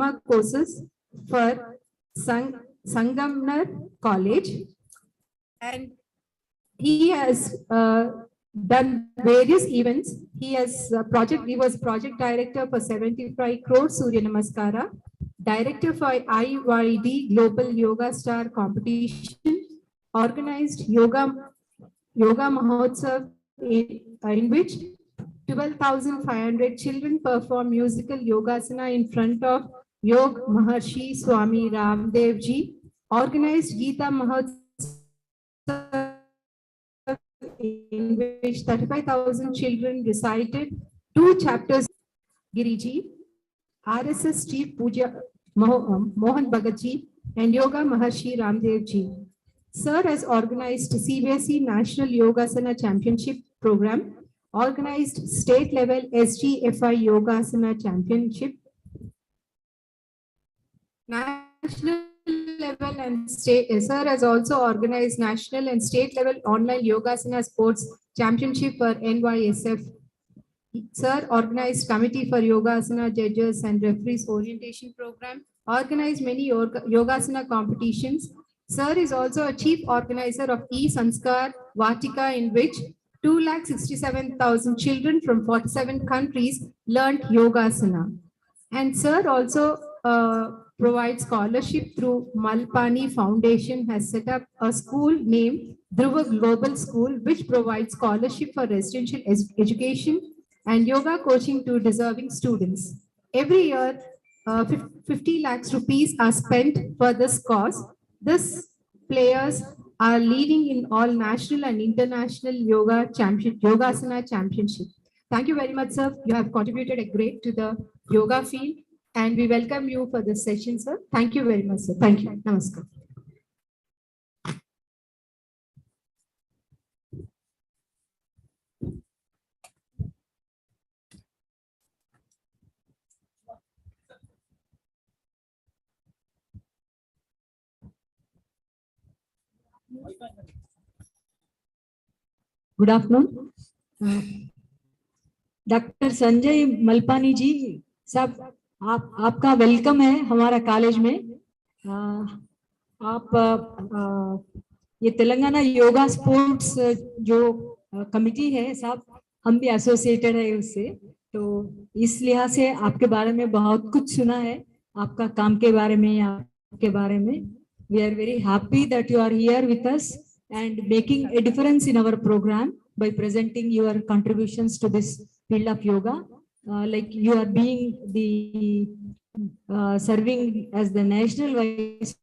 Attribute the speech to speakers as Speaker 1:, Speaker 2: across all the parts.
Speaker 1: diploma courses for Sangamner College, and he has done various events. He was project director for 75 crore Surya Namaskara, director for IYD Global Yoga Star competition, organized Yoga Mahotsav in which 12,500 children perform musical Yogasana in front of Yog Maharshi Swami Ramdev Ji, organized Gita Mahotsav in which 35,000 children recited 2 chapters. Giriji, RSS Chief Puja Mohan Bhagat Ji, and Yoga Maharshi Ramdev Ji. Sir has organized CBSE National Yogasana Championship Program, organized state level SGFI Yogasana Championship, national level and state. Sir has also organized national and state level online Yogasana Sports Championship for NYSF. Sir organized committee for Yogasana judges and referees orientation program, organized many Yogasana competitions. Sir is also a chief organizer of E-Sanskar Vatika, in which 267,000 children from 47 countries learned Yogasana. And Sir also provides scholarship through Malpaniji Foundation, has set up a school named Dhruva Global School, which provides scholarship for residential education and yoga coaching to deserving students. Every year, 50 lakhs rupees are spent for this cause. These players are leading in all national and international Yogasana championship. Thank you very much, sir. You have contributed a great to the yoga field, and we welcome you for this session, sir. Thank you very much, sir. Thank you. Namaskar.
Speaker 2: Good afternoon. Doctor Sanjay Malpani ji साहब, आपका welcome है हमारा college में। आप ये Telangana yoga sports जो committee है साहब, हम भी एसोसिएटेड है उससे, तो इस लिहाज से आपके बारे में बहुत कुछ सुना है, आपका काम के बारे में, आपके बारे में। We are very happy that you are here with us and making a difference in our program by presenting your contributions to this field of yoga. Like you are being the serving as the National Vice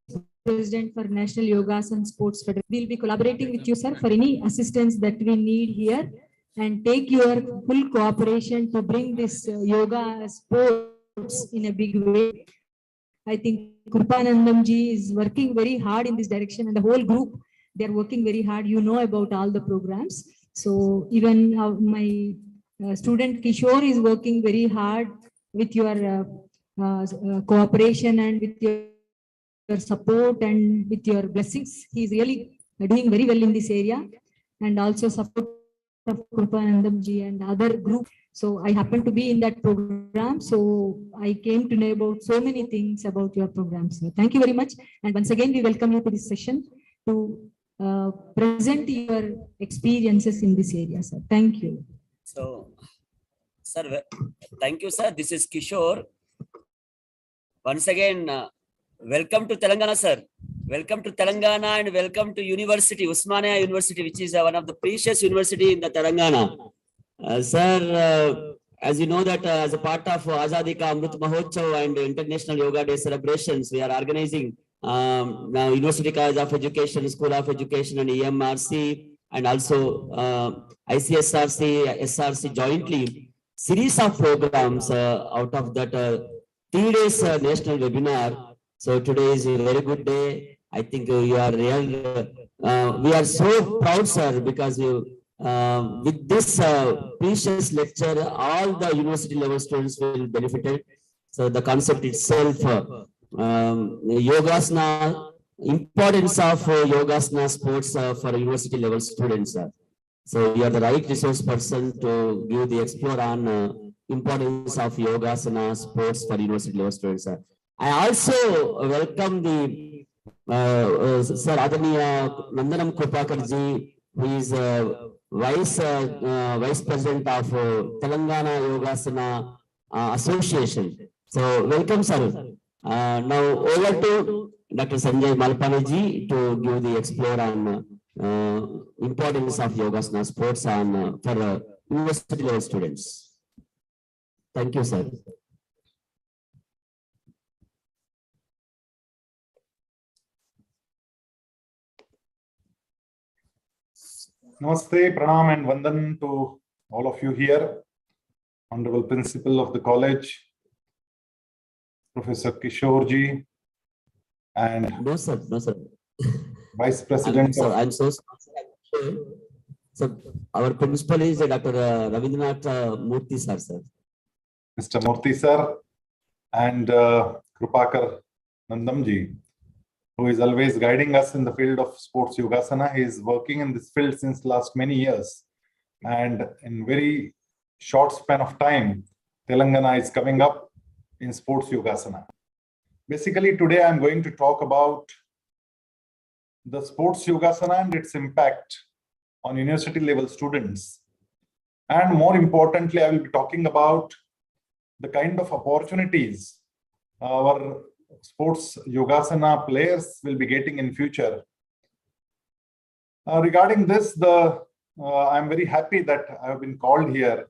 Speaker 2: President for National Yogasana Sports Federation. We will be collaborating with you, sir, for any assistance that we need here, and take your full cooperation to bring this yoga sports in a big way. I think Krupanandam ji is working very hard in this direction, and the whole group, they are working very hard. You know about all the programs. So even my student Kishore is working very hard with your cooperation and with your support and with your blessings. He is really doing very well in this area, and also support of Krupanandam ji and other group. So I happen to be in that program. So I came to know about so many things about your program. So thank you very much. And once again, we welcome you to this session to present your experiences in this area, sir. Thank you.
Speaker 3: So, sir, thank you, sir. This is Kishore. Once again, welcome to Telangana, sir. Welcome to Telangana and welcome to University, Usmania University, which is one of the precious university in the Telangana. Sir, as you know that as a part of Azadi Ka Amrit Mahotsav and International Yoga Day celebrations, we are organizing now University College of Education, School of Education and EMRC, and also ICSSR, SRC jointly series of programs out of that 3 days national webinar. So today is a very good day. I think you are real. We are so proud, sir, because you with this precious lecture, all the university level students will benefit. So the concept itself, Yogasana, importance of Yogasana sports for university level students. So you are the right resource person to give the explore on importance of Yogasana sports for university level students. I also welcome the Sir Adaniya Nandanam Kripakarji, who is Vice President of Telangana Yogasana Association. So welcome, sir. Now over to Dr. Sanjay Malpaniji to give the explore on importance of Yogasana sports and for university level students. Thank you, sir.
Speaker 4: Namaste, pranam and vandan to all of you here. Honorable Principal of the college, Professor Kishore and
Speaker 3: No, sir. No, sir.
Speaker 4: Vice President.
Speaker 3: I'm so sorry. So our principal is Dr. Ravindranath Murthy sir.
Speaker 4: Mr. Murthy sir and Krupakar Nandamji, who is always guiding us in the field of sports Yogasana. He is working in this field since last many years, and in very short span of time, Telangana is coming up in sports Yogasana. Basically, today I'm going to talk about the sports Yogasana and its impact on university level students. And more importantly, I will be talking about the kind of opportunities our sports Yogasana players will be getting in future. Regarding this, I'm very happy that I have been called here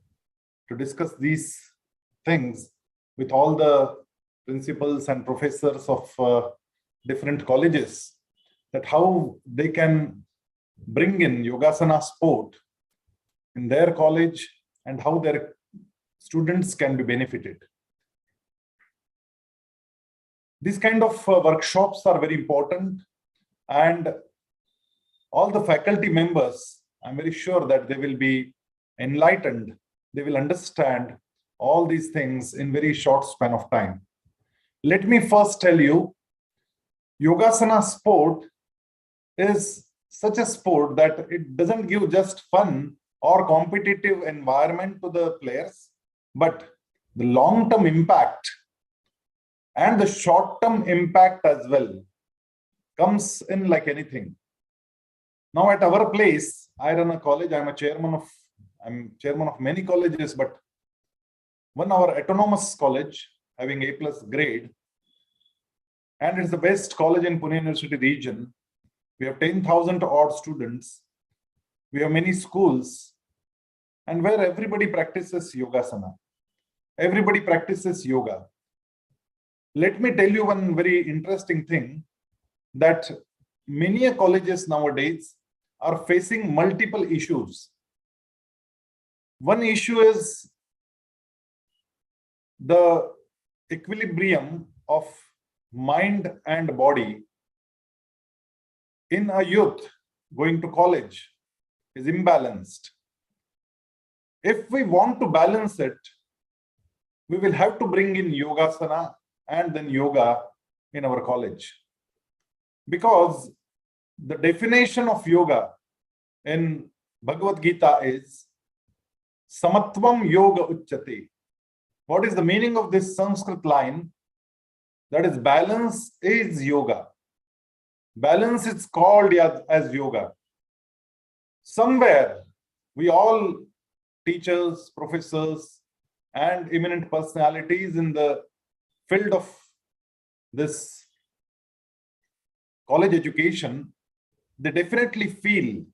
Speaker 4: to discuss these things with all the principals and professors of different colleges, that how they can bring in Yogasana sport in their college and how their students can be benefited. These kind of workshops are very important, and all the faculty members, I'm very sure that they will be enlightened. They will understand all these things in very short span of time. Let me first tell you, Yogasana sport is such a sport that it doesn't give just fun or competitive environment to the players, but the long-term impact and the short-term impact as well comes in like anything. Now at our place, I run a college. I'm chairman of many colleges, but one our autonomous college having A+ grade, and it's the best college in Pune University region. We have 10,000 odd students. We have many schools, and where everybody practices Yogasana. Everybody practices yoga. Let me tell you one very interesting thing, that many colleges nowadays are facing multiple issues. One issue is the equilibrium of mind and body in a youth going to college is imbalanced. If we want to balance it, we will have to bring in Yogasana and then yoga in our college. Because the definition of yoga in Bhagavad Gita is Samatvam Yoga Uchyate. What is the meaning of this Sanskrit line? That is, balance is yoga. Balance is called as yoga. Somewhere, we all teachers, professors, and eminent personalities in the field of this college education, they definitely feel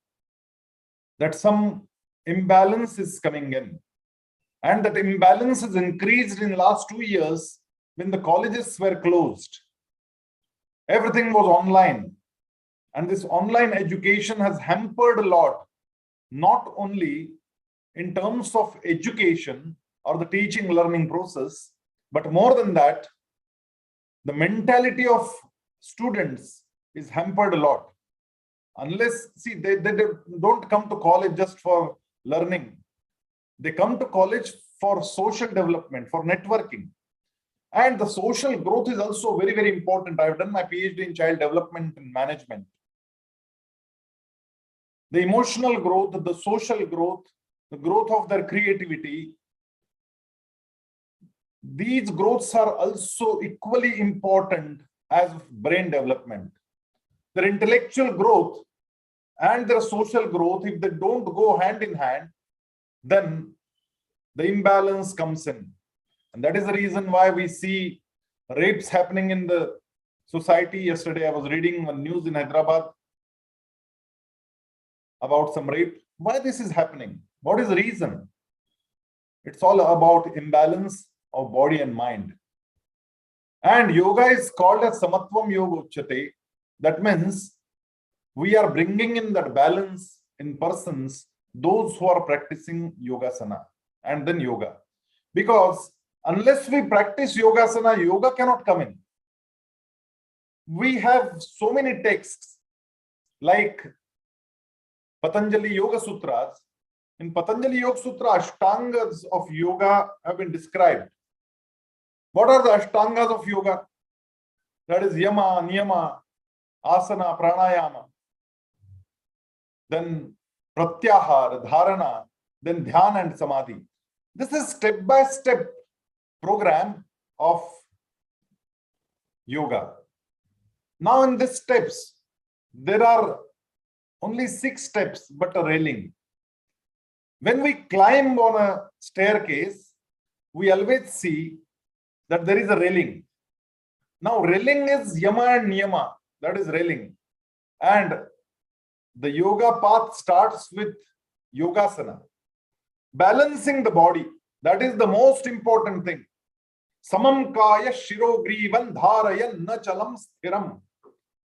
Speaker 4: that some imbalance is coming in. And that imbalance has increased in the last 2 years when the colleges were closed. Everything was online. And this online education has hampered a lot, not only in terms of education or the teaching learning process, but more than that, the mentality of students is hampered a lot. Unless, see, they don't come to college just for learning. They come to college for social development, for networking. And the social growth is also very, very important. I've done my PhD in child development and management. The emotional growth, the social growth, the growth of their creativity, these growths are also equally important as brain development. Their intellectual growth and their social growth, if they don't go hand in hand, then the imbalance comes in. And that is the reason why we see rapes happening in the society. Yesterday, I was reading on news in Hyderabad about some rape. Why this is happening? What is the reason? It's all about imbalance of body and mind. And yoga is called as Samatvam Yoga Uchyate. That means we are bringing in that balance in persons, those who are practicing Yogasana and then yoga. Because unless we practice Yogasana, yoga cannot come in. We have so many texts like Patanjali Yoga Sutras. In Patanjali Yoga Sutra, Ashtangas of Yoga have been described. What are the Ashtangas of Yoga? That is Yama, Niyama, Asana, Pranayama, then Pratyahara, Dharana, then Dhyana and Samadhi. This is step-by-step program of yoga. Now in these steps, there are only 6 steps, but a railing. When we climb on a staircase, we always see that there is a railing. Now railing is Yama and Niyama, that is railing. And the yoga path starts with Yogasana. Balancing the body, that is the most important thing. Samam kaya shiro grivan dharayan na chalam sthiram.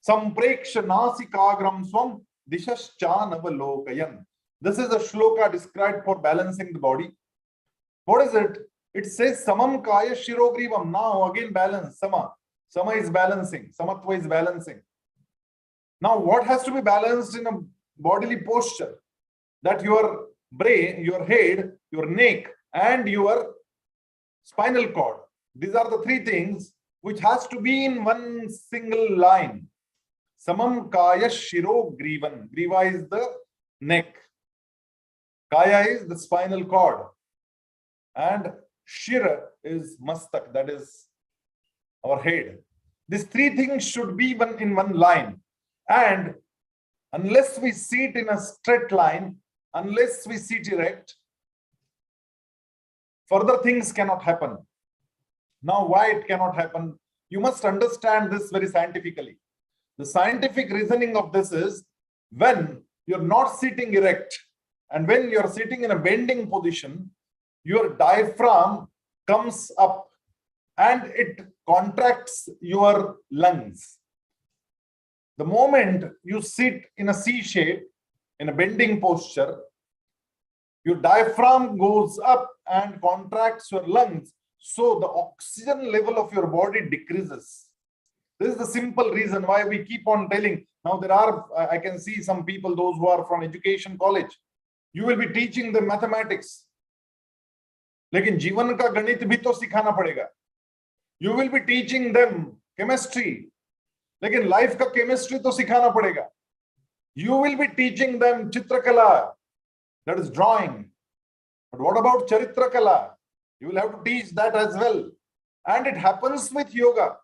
Speaker 4: Sampreksha nasikagram swam dishaschanavalokayan. This is a shloka described for balancing the body. What is it? It says Samam kaya shiro grivam. Now again balance. Sama. Sama is balancing. Samatva is balancing. Now what has to be balanced in a bodily posture? That your brain, your head, your neck and your spinal cord. These are the 3 things which has to be in one single line. Samam kaya shiro grivan. Griva is the neck. Kaya is the spinal cord. And shira is mastak, that is our head. These 3 things should be in one line. And unless we sit in a straight line, unless we sit erect, further things cannot happen. Now, why it cannot happen? You must understand this very scientifically. The scientific reasoning of this is when you're not sitting erect and when you're sitting in a bending position, your diaphragm comes up and it contracts your lungs. The moment you sit in a C shape, in a bending posture, your diaphragm goes up and contracts your lungs. So the oxygen level of your body decreases. This is the simple reason why we keep on telling. Now there are, I can see some people, those who are from education college, you will be teaching them mathematics. लेकिन जीवन का गणित भी तो सिखाना पड़ेगा. You will be teaching them chemistry. लेकिन life का chemistry तो सिखाना पड़ेगा. You will be teaching them Chitrakala, that is drawing. But what about Charitrakala? You will have to teach that as well. And it happens with yoga.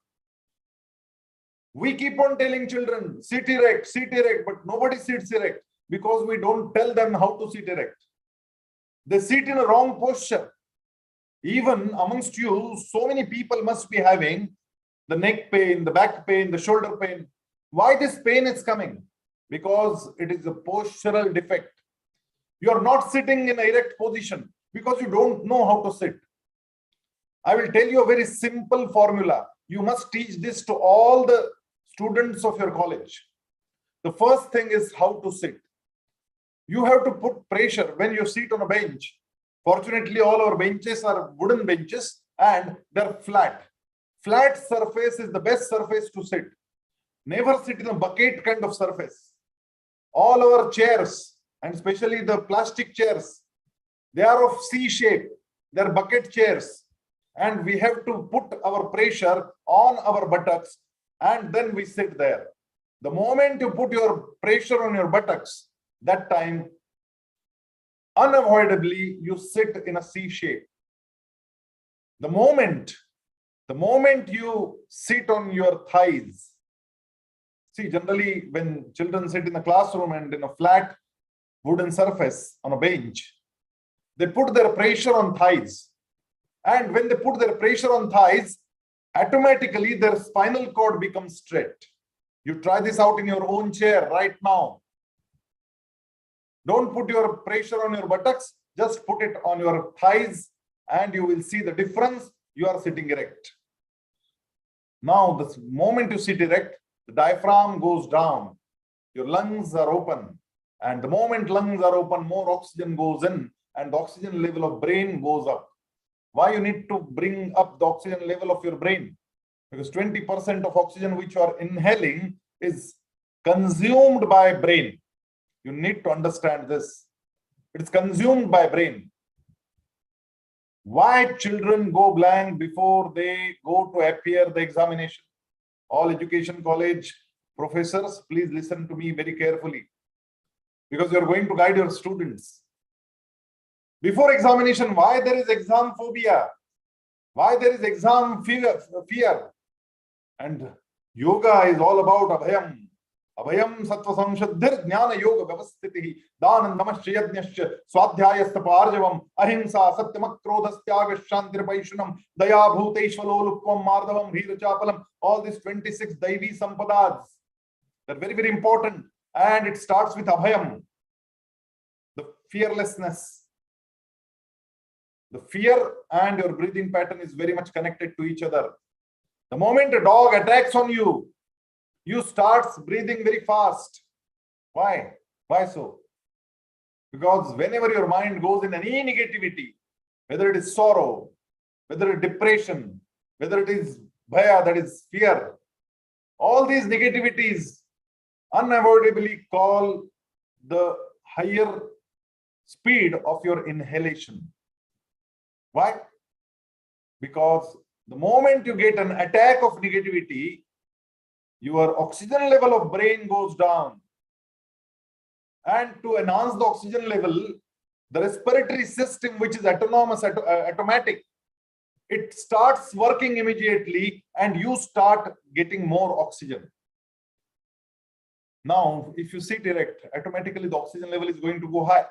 Speaker 4: We keep on telling children, sit erect, but nobody sits erect because we don't tell them how to sit erect. They sit in a wrong posture. Even amongst you, so many people must be having the neck pain, the back pain, the shoulder pain. Why this pain is coming? Because it is a postural defect. You are not sitting in an erect position because you don't know how to sit. I will tell you a very simple formula. You must teach this to all the students of your college. The first thing is how to sit. You have to put pressure when you sit on a bench. Fortunately, all our benches are wooden benches and they're flat. Flat surface is the best surface to sit. Never sit in a bucket kind of surface. All our chairs, and especially the plastic chairs, they are of C shape. They're bucket chairs. And we have to put our pressure on our buttocks and then we sit there. The moment you put your pressure on your buttocks, that time, unavoidably, you sit in a C shape. The moment you sit on your thighs, see, generally when children sit in a classroom and in a flat wooden surface on a bench, they put their pressure on thighs. And when they put their pressure on thighs, automatically their spinal cord becomes straight. You try this out in your own chair right now. Don't put your pressure on your buttocks, just put it on your thighs and you will see the difference. You are sitting erect. Now, the moment you sit erect, the diaphragm goes down, your lungs are open, and the moment lungs are open, more oxygen goes in and the oxygen level of brain goes up. Why you need to bring up the oxygen level of your brain? Because 20% of oxygen which you are inhaling is consumed by brain. You need to understand this. It's consumed by brain. Why children go blank before they go to appear the examination? All education college professors, please listen to me very carefully, because you are going to guide your students. Before examination, why there is exam phobia? Why there is exam fear? And yoga is all about abhayam. Abhayam sattva samshaddhir jnana yoga vyavasthitihi danam namashyajnyasya swadhyayastha parjavam ahimsa satyam akrodhastyaga shantir paishunam daya bhuteshvalolupvam mardavam hirachapalam. All these 26 daivi sampadas, they're very, very important. And it starts with abhayam, the fearlessness. The fear and your breathing pattern is very much connected to each other. The moment a dog attacks on you, you start breathing very fast. Why? Why so? Because whenever your mind goes in any negativity, whether it is sorrow, whether it is depression, whether it is bhaya, that is fear, all these negativities unavoidably call the higher speed of your inhalation. Why? Because the moment you get an attack of negativity, your oxygen level of brain goes down. And to enhance the oxygen level, the respiratory system, which is autonomous, automatic, it starts working immediately and you start getting more oxygen. Now, if you sit erect, automatically the oxygen level is going to go high.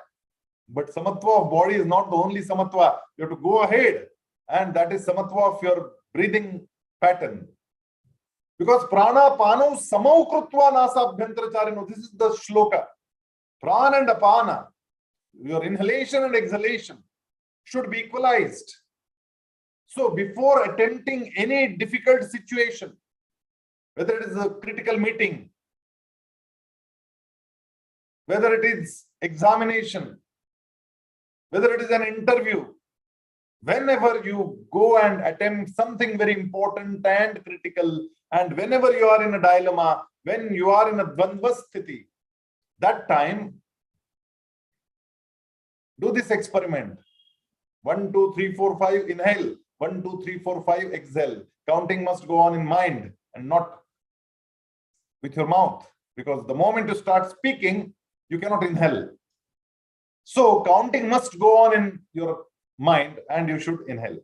Speaker 4: But samatva of body is not the only samatva. You have to go ahead, and that is samatva of your breathing pattern. Because prana pano samau krutva nasa abhyantaracharino. This is the shloka. Prana and apana, your inhalation and exhalation, should be equalized. So before attempting any difficult situation, whether it is a critical meeting, whether it is examination, whether it is an interview, whenever you go and attempt something very important and critical, and whenever you are in a dilemma, when you are in a dvandva sthiti, that time, do this experiment. 1, 2, 3, 4, 5, inhale. 1, 2, 3, 4, 5, exhale. Counting must go on in mind and not with your mouth, because the moment you start speaking, you cannot inhale. So counting must go on in your mind and you should inhale.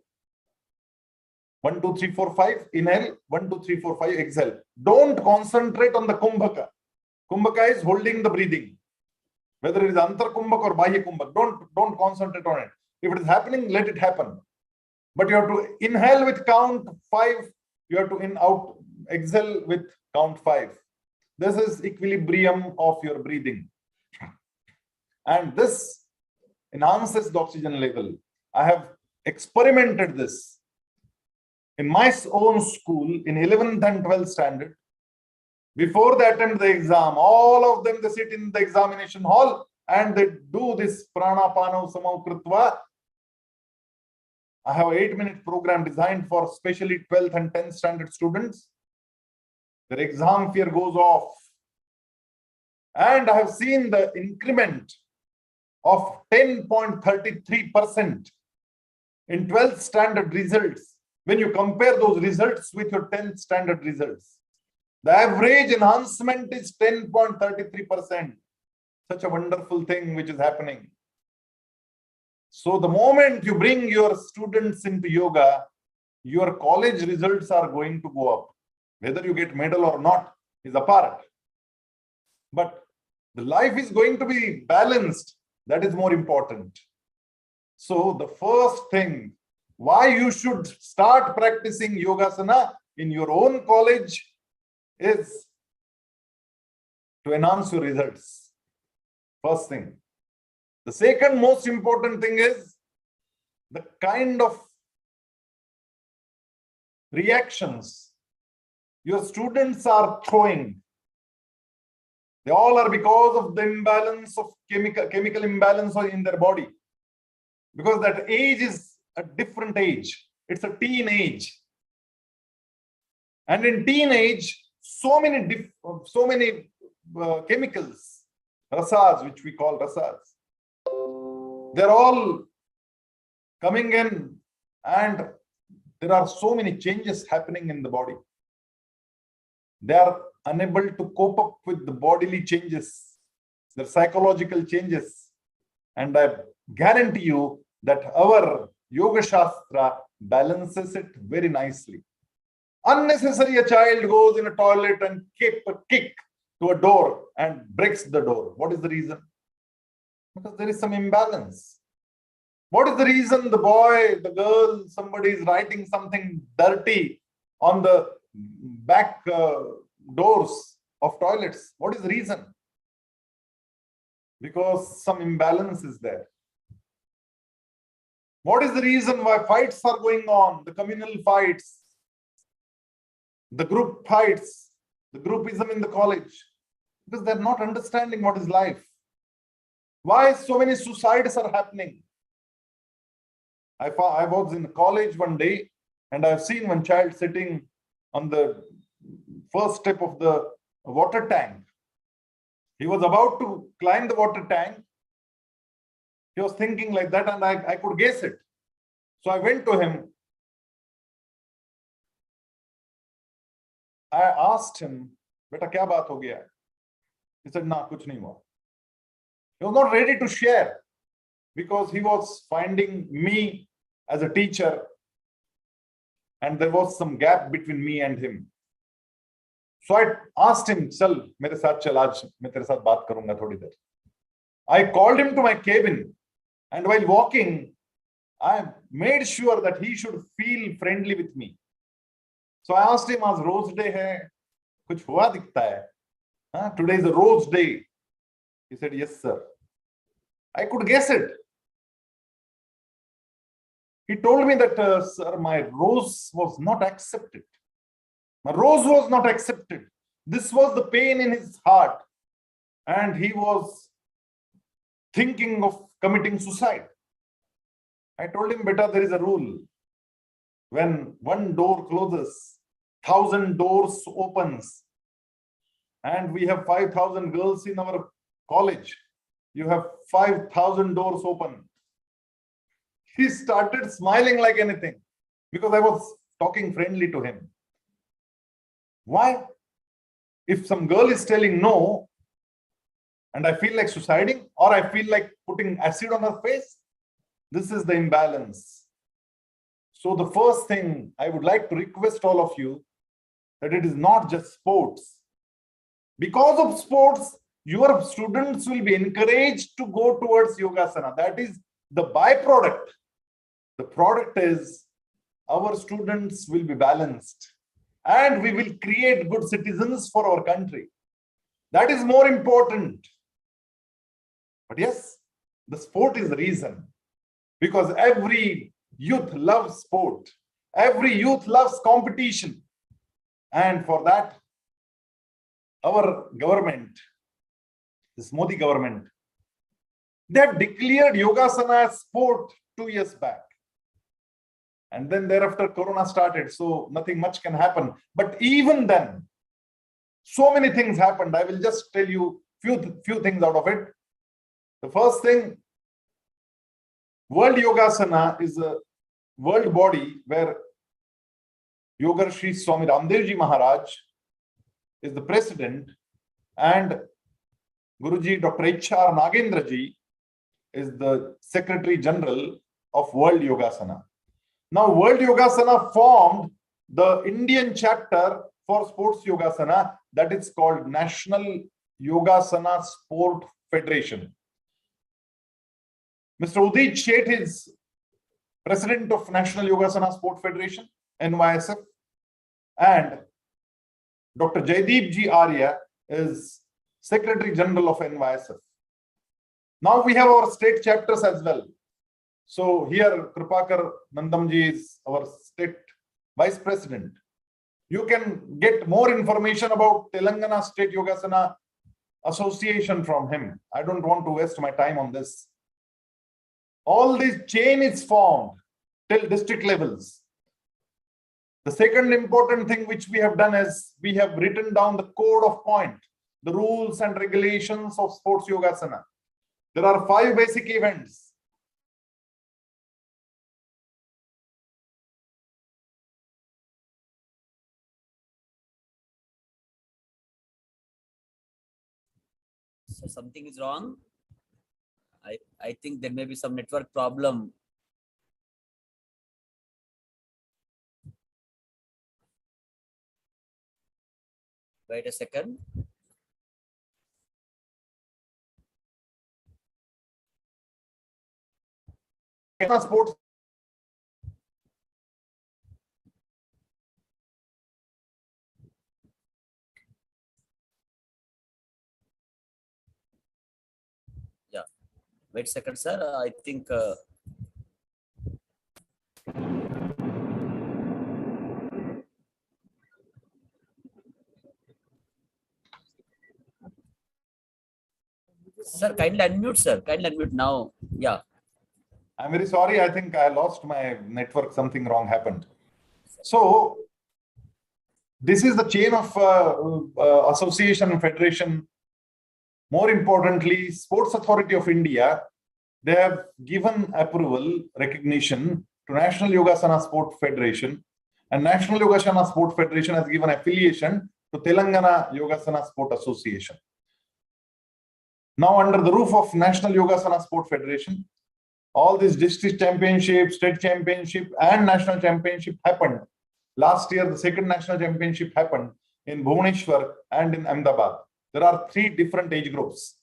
Speaker 4: 1, 2, 3, 4, 5, inhale. 1, 2, 3, 4, 5, exhale. Don't concentrate on the kumbhaka. Kumbhaka is holding the breathing. Whether it is antar kumbhak or bahya kumbhak, don't concentrate on it. If it is happening, let it happen. But you have to inhale with count 5. You have to exhale with count 5. This is equilibrium of your breathing. And this enhances the oxygen level. I have experimented this in my own school in 11th and 12th standard. Before they attempt the exam, all of them, they sit in the examination hall and they do this pranapana samau krutva. I have an 8-minute program designed for especially 12th and 10th standard students. Their exam fear goes off. And I have seen the increment of 10.33% in 12th standard results when you compare those results with your 10th standard results. The average enhancement is 10.33%. Such a wonderful thing which is happening. So the moment you bring your students into yoga, your college results are going to go up. Whether you get medal or not is apart. But the life is going to be balanced. That is more important. So the first thing, why you should start practicing Yogasana in your own college is to enhance your results. First thing. The second most important thing is the kind of reactions your students are throwing. They all are because of the imbalance of chemical imbalance in their body. Because that age is a different age. It's a teenage. And in teenage, so many chemicals, rasas, which we call rasas, they're all coming in, and there are so many changes happening in the body. They are unable to cope up with the bodily changes, the psychological changes. And I guarantee you that our Yoga Shastra balances it very nicely. Unnecessary, a child goes in a toilet and kick to a door and breaks the door. What is the reason? Because there is some imbalance. What is the reason? The boy, the girl, somebody is writing something dirty on the back doors of toilets. What is the reason? Because some imbalance is there. What is the reason why fights are going on? The communal fights, the group fights, the groupism in the college. Because they're not understanding what is life. Why so many suicides are happening? I was in college one day, and I've seen one child sitting on the first step of the water tank. He was about to climb the water tank. He was thinking like that, and I could guess it. So I went to him. I asked him, "Beta, kya baat ho gaya?" He said, "Na, kuch nahi hua." He was not ready to share because he was finding me as a teacher, and there was some gap between me and him. So I asked him, "Chal, mere saath chal, aaj main tere saath baat karunga thodi der." I called him to my cabin, and while walking, I made sure that he should feel friendly with me. So I asked him, "Aaj Rose Day hai, kuch hua dikhta hai? Today is a Rose Day." He said, "Yes, sir." I could guess it. He told me that, "Sir, my rose was not accepted. My rose was not accepted." This was the pain in his heart, and he was thinking of committing suicide. I told him, "Beta, there is a rule. When one door closes, 1,000 doors opens. And we have 5,000 girls in our college. You have 5,000 doors open." He started smiling like anything because I was talking friendly to him. Why? If some girl is telling no, and I feel like suiciding, or I feel like putting acid on her face, this is the imbalance. So the first thing I would like to request all of you, that it is not just sports. Because of sports, your students will be encouraged to go towards Yogasana. That is the byproduct. The product is our students will be balanced, and we will create good citizens for our country. That is more important. But yes, the sport is the reason, because every youth loves sport. Every youth loves competition. And for that, our government, this Modi government, they have declared Yogasana as sport 2 years back. And then thereafter Corona started, so nothing much can happen. But even then, so many things happened. I will just tell you few things out of it. The first thing, World Yogasana is a world body where Yogarshi Swami Ramdev Ji Maharaj is the president, and Guruji Dr. H.R. Nagendra Ji is the Secretary General of World Yogasana. Now, World Yogasana formed the Indian chapter for sports Yogasana, that is called National Yogasana Sport Federation. Mr. Udit Sheth is President of National Yogasana Sport Federation, NYSF, and Dr. Jaideep G. Arya is Secretary General of NYSF. Now we have our state chapters as well. So here Kripakar Nandamji is our state vice president. You can get more information about Telangana State Yogasana Association from him. I don't want to waste my time on this. All this chain is formed till district levels. The second important thing which we have done is we have written down the code of point, the rules and regulations of sports Yogasana. There are 5 basic events.
Speaker 3: So something is wrong. I think there may be some network problem. Wait a second.
Speaker 4: Sports.
Speaker 3: Yeah. Wait a second, sir. I think sir, kindly unmute, sir. Kindly unmute now. Yeah.
Speaker 4: I'm very sorry. I think I lost my network. Something wrong happened. So this is the chain of association and federation. More importantly, Sports Authority of India, they have given approval, recognition to National Yogasana Sport Federation, and National Yogasana Sport Federation has given affiliation to Telangana Yogasana Sport Association. Now, under the roof of National Yogasana Sport Federation, all these district championship, state championship, and national championship happened. Last year, the second national championship happened in Bhubaneswar and in Ahmedabad. There are 3 different age groups.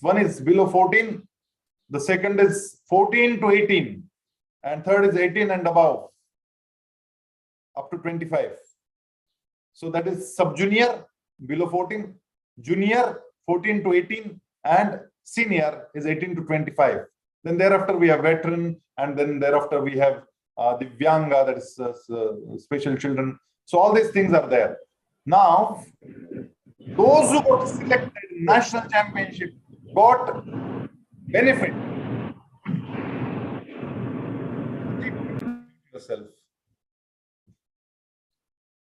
Speaker 4: One is below 14, the second is 14 to 18, and third is 18 and above, up to 25. So that is sub-junior, below 14, junior, 14 to 18, and senior is 18 to 25. Then thereafter we have veteran, and then thereafter we have Divyanga, that is special children. So all these things are there. Now, those who got selected in national championship got benefit. Yourself.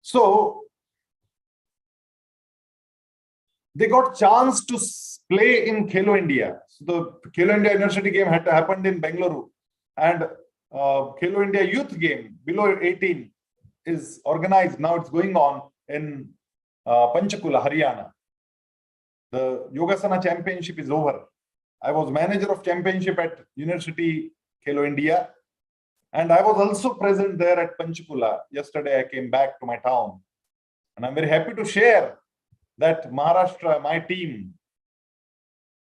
Speaker 4: So they got chance to play in Khelo India. So the Khelo India University game had happened in Bengaluru, and Khelo India Youth Game below 18 is organized. Now it's going on in Panchkula, Haryana. The Yogasana Championship is over. I was manager of championship at University Khelo India, and I was also present there at Panchkula. Yesterday I came back to my town, and I'm very happy to share that Maharashtra, my team,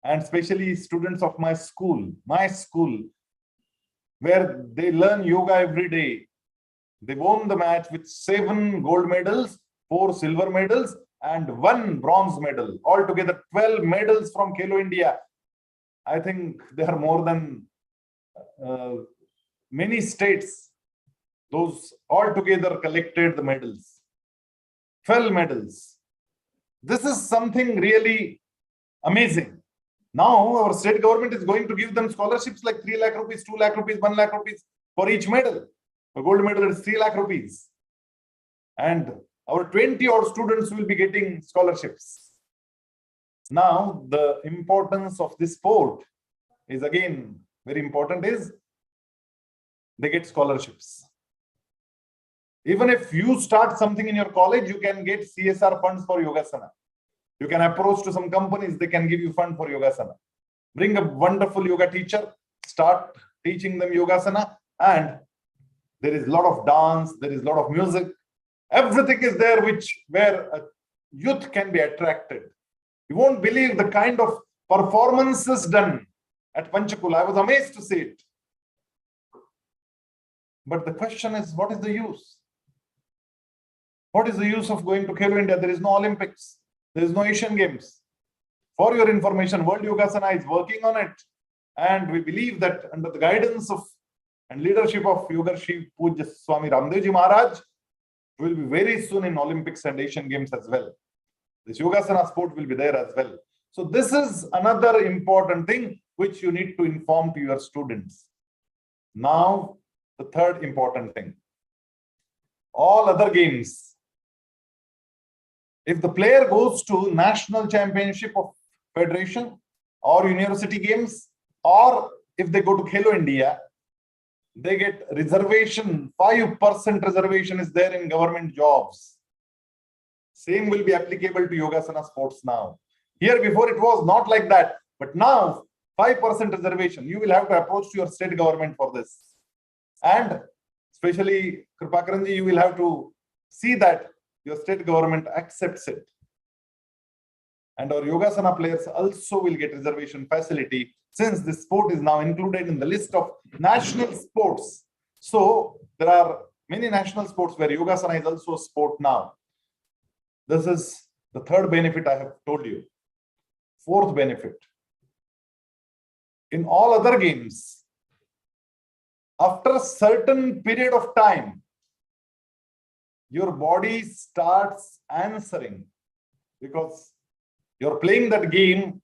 Speaker 4: and especially students of my school, where they learn yoga every day, they won the match with 7 gold medals, 4 silver medals, and 1 bronze medal. Altogether 12 medals from Khelo India. I think there are more than many states. Those altogether collected the medals. 12 medals. This is something really amazing. Now our state government is going to give them scholarships like 3 lakh rupees, 2 lakh rupees, 1 lakh rupees for each medal. A gold medal is 3 lakh rupees. And our 20 odd students will be getting scholarships. Now, the importance of this sport is again very important, is they get scholarships. Even if you start something in your college, you can get CSR funds for Yogasana. You can approach to some companies, they can give you fund for Yogasana. Bring a wonderful yoga teacher, start teaching them Yogasana, and There is a lot of dance, there is a lot of music. Everything is there where a youth can be attracted. You won't believe the kind of performances done at Panchakula. I was amazed to see it. But the question is, what is the use? What is the use of going to Khelo India? There is no Olympics. There is no Asian Games. For your information, World Yogasana is working on it. And we believe that under the guidance of and leadership of Yogarshi Pujya Swami Ramdev Ji Maharaj, will be very soon in Olympics and Asian Games as well. This Yogasana sport will be there as well. So this is another important thing which you need to inform to your students. Now, the third important thing. All other games. If the player goes to national championship of federation or university games, or if they go to Khelo India, they get reservation, 5% reservation is there in government jobs. Same will be applicable to Yogasana sports now. Here before it was not like that, but now 5% reservation. You will have to approach to your state government for this. And especially Kripakaranji, you will have to see that your state government accepts it. And our Yogasana players also will get reservation facility since this sport is now included in the list of national sports. So there are many national sports where Yogasana is also a sport now. This is the third benefit I have told you. Fourth benefit. In all other games, after a certain period of time, your body starts answering because you're playing that game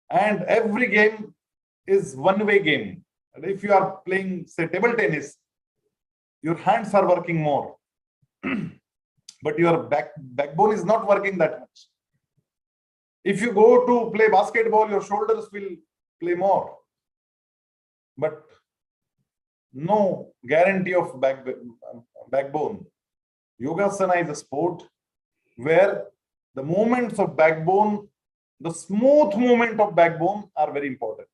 Speaker 4: and every game is one-way game. And if you are playing, say, table tennis, your hands are working more, but your backbone is not working that much. If you go to play basketball, your shoulders will play more, but no guarantee of backbone. Yogasana is a sport where the movements of backbone, the smooth movement of backbone are very important.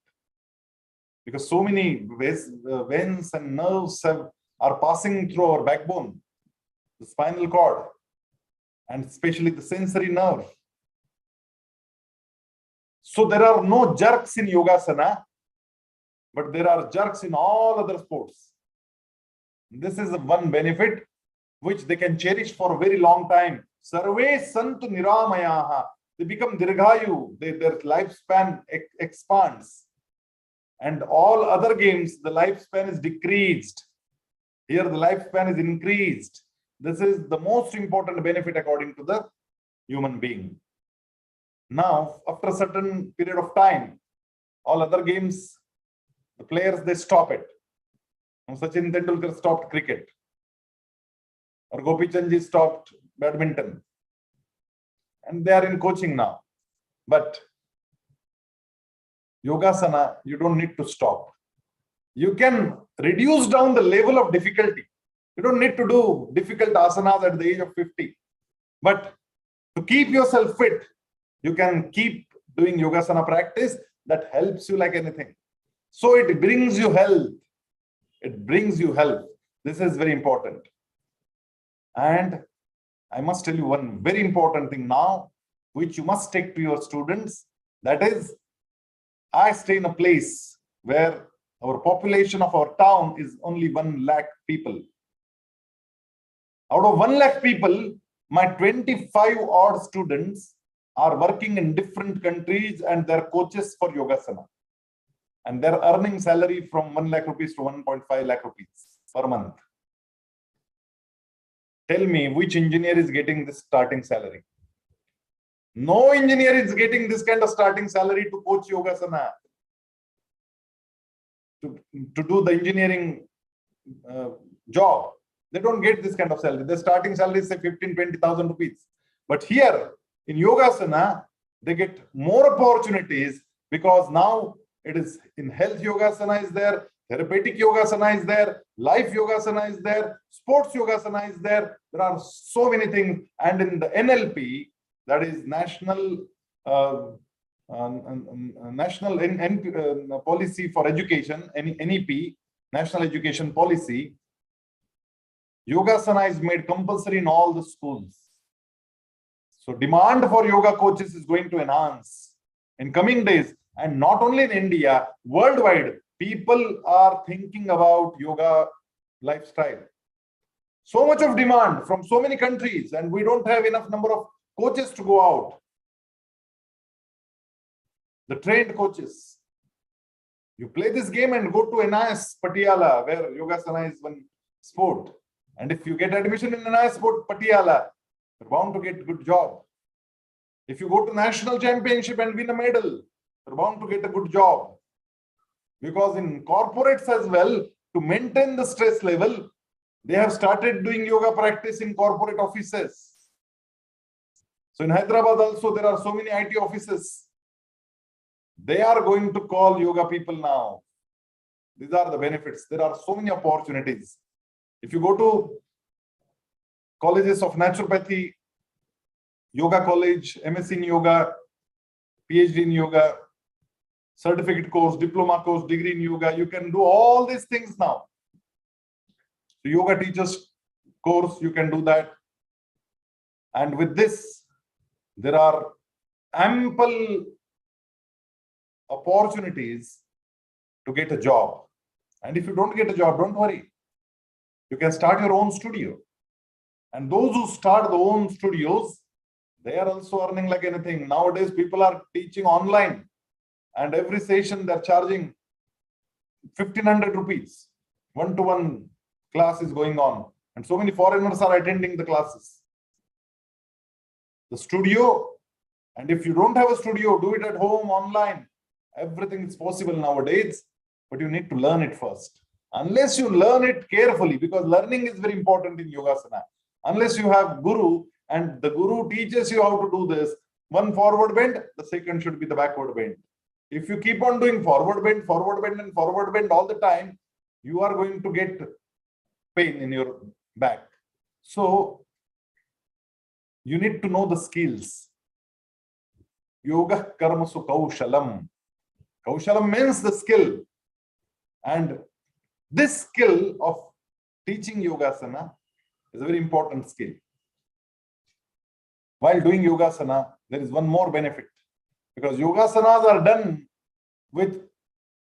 Speaker 4: Because so many veins and nerves are passing through our backbone, the spinal cord, and especially the sensory nerve. So there are no jerks in Yogasana, but there are jerks in all other sports. This is one benefit which they can cherish for a very long time. Sarve santu niramayaha. They become dirghayu, their lifespan expands. And all other games, the lifespan is decreased. Here the lifespan is increased. This is the most important benefit according to the human being. Now, after a certain period of time, all other games, the players, they stop it. Sachin Tendulkar stopped cricket. Or Gopi Chandji stopped badminton. And they are in coaching now. But Yogasana, you don't need to stop. You can reduce down the level of difficulty. You don't need to do difficult asanas at the age of 50. But to keep yourself fit, you can keep doing Yogasana practice that helps you like anything. So it brings you health. It brings you health. This is very important. And I must tell you one very important thing now, which you must take to your students. That is, I stay in a place where our population of our town is only 1 lakh people. Out of 1 lakh people, my 25 odd students are working in different countries and they're coaches for Yogasana. And they're earning salary from 1 lakh rupees to 1.5 lakh rupees per month. Tell me which engineer is getting this starting salary? No engineer is getting this kind of starting salary to coach Yogasana, to do the engineering job. They don't get this kind of salary. The starting salary is say 15,000-20,000 rupees. But here in Yogasana, they get more opportunities because now it is in health Yogasana is there, therapeutic Yogasana is there, life Yogasana is there, sports Yogasana is there. There are so many things. And in the NLP, that is National Policy for Education, NEP, national education policy, Yogasana is made compulsory in all the schools. So demand for yoga coaches is going to enhance in coming days. And not only in India, worldwide, people are thinking about yoga lifestyle. So much of demand from so many countries, and we don't have enough number of coaches to go out. The trained coaches. You play this game and go to NIS Patiala, where Yogasana is one sport. And if you get admission in NIS sport Patiala, you're bound to get a good job. If you go to national championship and win a medal, you're bound to get a good job. Because in corporates as well, to maintain the stress level, they have started doing yoga practice in corporate offices. So in Hyderabad also, there are so many IT offices. They are going to call yoga people now. These are the benefits. There are so many opportunities. If you go to colleges of naturopathy, yoga college, MSc in yoga, PhD in yoga, certificate course, diploma course, degree in yoga, you can do all these things now. So yoga teachers course, you can do that. And with this, there are ample opportunities to get a job. And if you don't get a job, don't worry. You can start your own studio. And those who start their own studios, they are also earning like anything. Nowadays, people are teaching online. And every session, they're charging 1,500 rupees. One-to-one class is going on. And so many foreigners are attending the classes. The studio, and if you don't have a studio, do it at home, online. Everything is possible nowadays, but you need to learn it first. Unless you learn it carefully, because learning is very important in Yogasana. Unless you have guru, and the guru teaches you how to do this, one forward bend, the second should be the backward bend. If you keep on doing forward bend, and forward bend all the time, you are going to get pain in your back. So you need to know the skills. Yoga karmasu kaushalam. Kaushalam means the skill. And this skill of teaching Yogasana is a very important skill. While doing Yogasana, there is one more benefit. Because Yogasanas are done with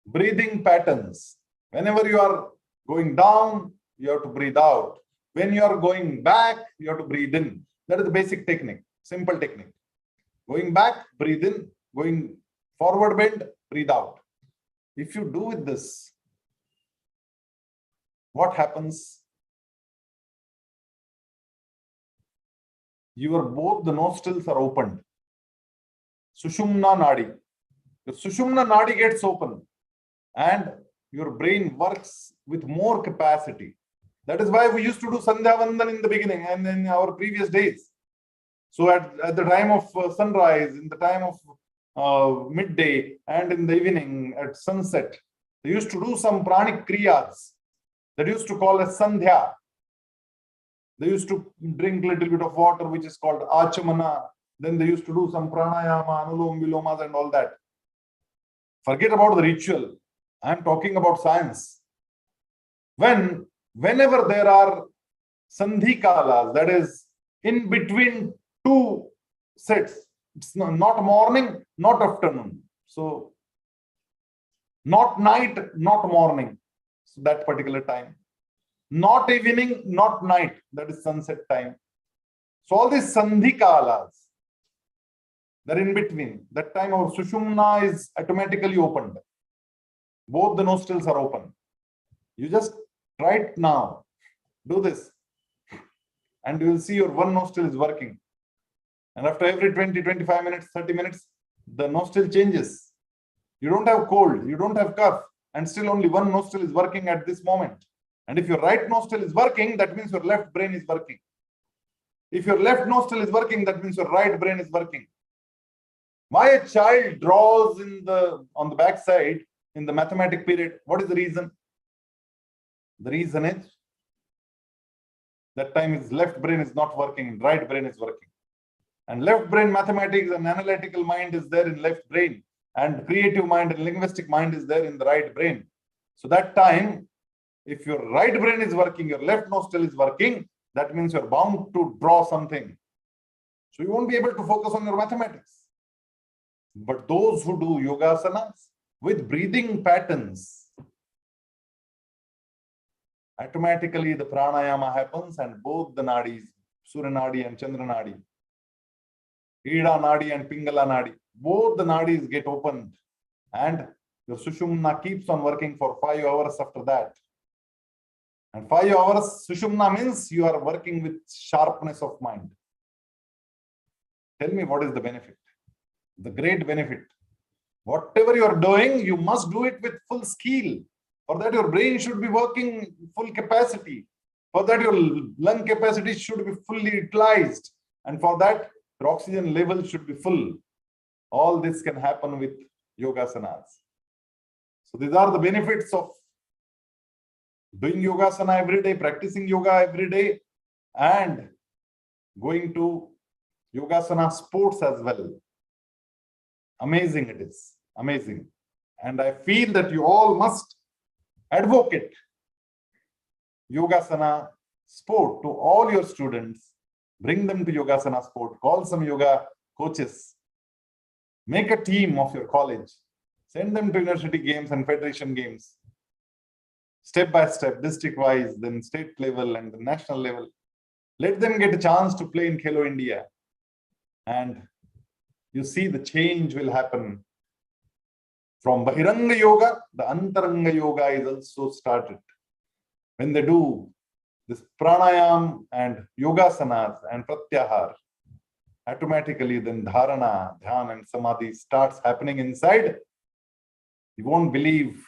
Speaker 4: breathing patterns. Whenever you are going down, you have to breathe out. When you are going back, you have to breathe in. That is the basic technique, simple technique. Going back, breathe in. Going forward bend, breathe out. If you do with this, what happens? Both the nostrils are opened. Sushumna Nadi. The Sushumna Nadi gets open and your brain works with more capacity. That is why we used to do Sandhya Vandan in the beginning and in our previous days. So at the time of sunrise, in the time of midday, and in the evening at sunset, they used to do some pranic kriyas that used to call as Sandhya. They used to drink a little bit of water, which is called Achamana. Then they used to do some pranayama, anulom vilomas and all that. Forget about the ritual. I am talking about science. Whenever there are sandhi kalas, that is in between two sets, it's not morning, not afternoon. So not night, not morning. So that particular time. Not evening, not night. That is sunset time. So all these sandhi kalas, they're in between. That time our Sushumna is automatically opened. Both the nostrils are open. You just try it now. Do this. And you will see your one nostril is working. And after every 20, 25 minutes, 30 minutes, the nostril changes. You don't have cold, you don't have cough, and still only one nostril is working at this moment. And if your right nostril is working, that means your left brain is working. If your left nostril is working, that means your right brain is working. Why a child draws on the back side in the mathematics period? What is the reason? The reason is that time his left brain is not working, right brain is working. And left brain mathematics and analytical mind is there in left brain, and creative mind and linguistic mind is there in the right brain. So that time If your right brain is working, your left nostril is working, that means you're bound to draw something. So you won't be able to focus on your mathematics. But those who do yogasanas with breathing patterns, automatically the pranayama happens and both the nadis, Surya Nadi and Chandra Nadi, Ida Nadi and Pingala Nadi, both the nadis get opened and your Sushumna keeps on working for 5 hours after that. And 5 hours Sushumna means you are working with sharpness of mind. Tell me what is the benefit? The great benefit. Whatever you are doing, you must do it with full skill. For that, your brain should be working full capacity. For that, your lung capacity should be fully utilized. And for that, your oxygen level should be full. All this can happen with yogasanas. So these are the benefits of doing yogasana every day, practicing yoga every day, and going to yogasana sports as well. Amazing it is, amazing. And I feel that you all must advocate yogasana sport to all your students. Bring them to yogasana sport, call some yoga coaches, make a team of your college, send them to university games and federation games, step by step, district wise, then state level and the national level. Let them get a chance to play in Khelo India. And you see the change will happen. From Bahiranga Yoga, the Antaranga Yoga is also started. When they do this pranayam and yogasanas and pratyahar, automatically then dharana, dhyan and samadhi starts happening inside. You won't believe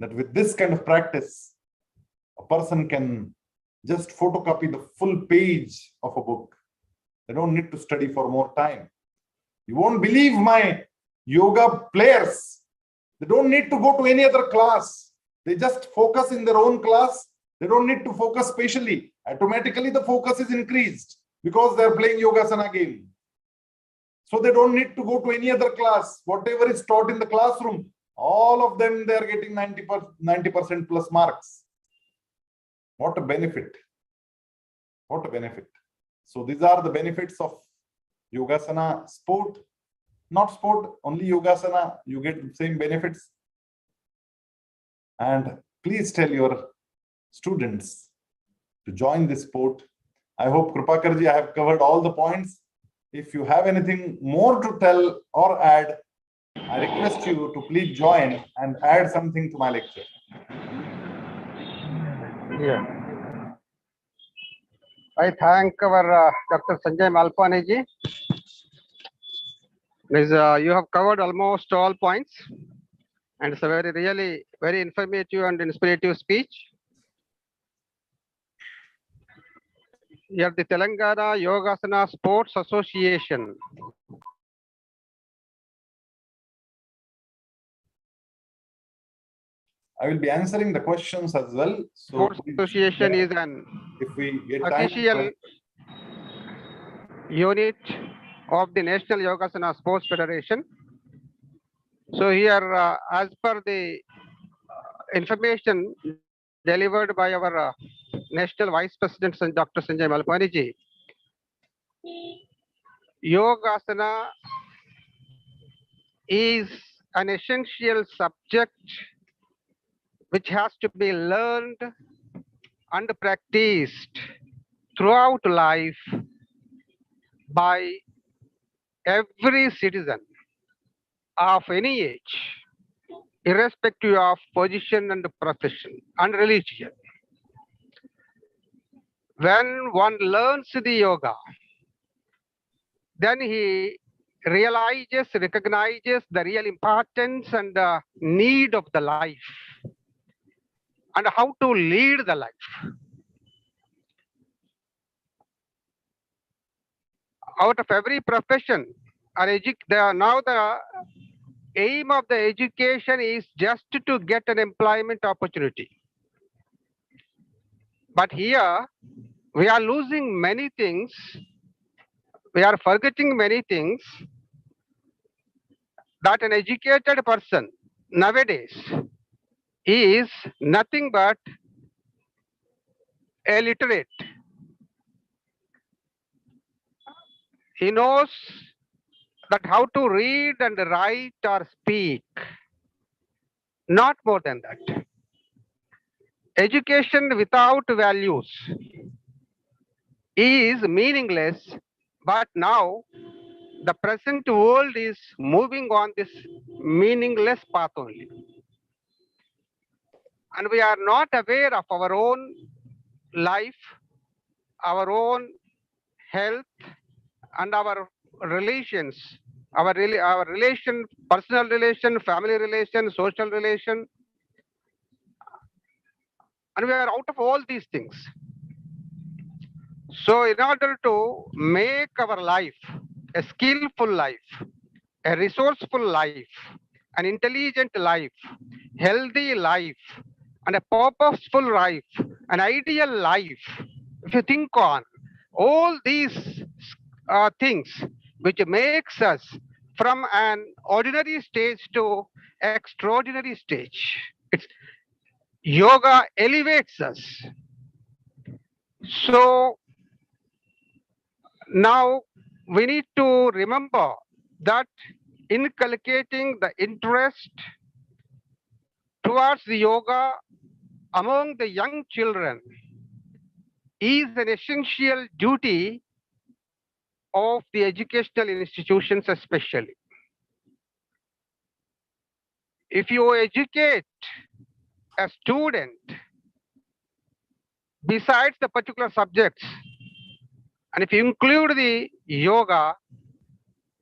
Speaker 4: that with this kind of practice, a person can just photocopy the full page of a book. They don't need to study for more time. You won't believe my yoga players. They don't need to go to any other class. They just focus in their own class. They don't need to focus specially. Automatically the focus is increased because they're playing yogasana game. So they don't need to go to any other class. Whatever is taught in the classroom, all of them, they're getting 90% plus marks. What a benefit. What a benefit. So these are the benefits of yogasana sport. Not sport, only yogasana, you get the same benefits. And please tell your students to join this sport. I hope, Krupakarji, I have covered all the points. If you have anything more to tell or add, I request you to please join and add something to my lecture.
Speaker 5: Yeah. I thank our Dr. Sanjay Malpaniji. You have covered almost all points, and it's a really very informative and inspirative speech. Here, the Telangana Yogasana Sports Association.
Speaker 4: I will be answering the questions as well. So
Speaker 5: Sports Association is an
Speaker 4: if we get
Speaker 5: official unit of the National Yogasana Sports Federation. So here, as per the information delivered by our National Vice President Dr. Sanjay Malpaniji, Yogasana is an essential subject which has to be learned and practiced throughout life by every citizen of any age, irrespective of position and profession and religion. When one learns the yoga, then he recognizes the real importance and the need of the life and how to lead the life. Out of every profession, now the aim of the education is just to get an employment opportunity. But here, we are losing many things. We are forgetting many things that an educated person nowadays is nothing but illiterate. He knows that how to read and write or speak, not more than that. Education without values is meaningless, but now the present world is moving on this meaningless path only. And we are not aware of our own life, our own health, and our relations, our relation, personal relation, family relation, social relation. And we are out of all these things. So in order to make our life a skillful life, a resourceful life, an intelligent life, healthy life, and a purposeful life, an ideal life, if you think on all these things which makes us from an ordinary stage to extraordinary stage, it's yoga elevates us. So now we need to remember that inculcating the interest towards the yoga among the young children is an essential duty of the educational institutions especially. If you educate a student besides the particular subjects, and if you include the yoga,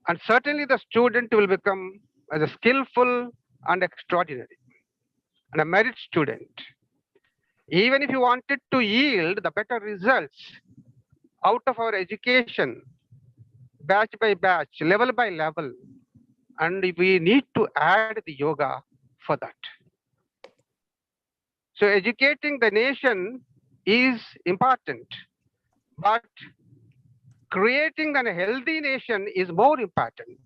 Speaker 5: and certainly the student will become as a skillful and extraordinary and a merit student. Even if you wanted to yield the better results out of our education, batch by batch, level by level, and we need to add the yoga for that. So educating the nation is important, but creating a healthy nation is more important.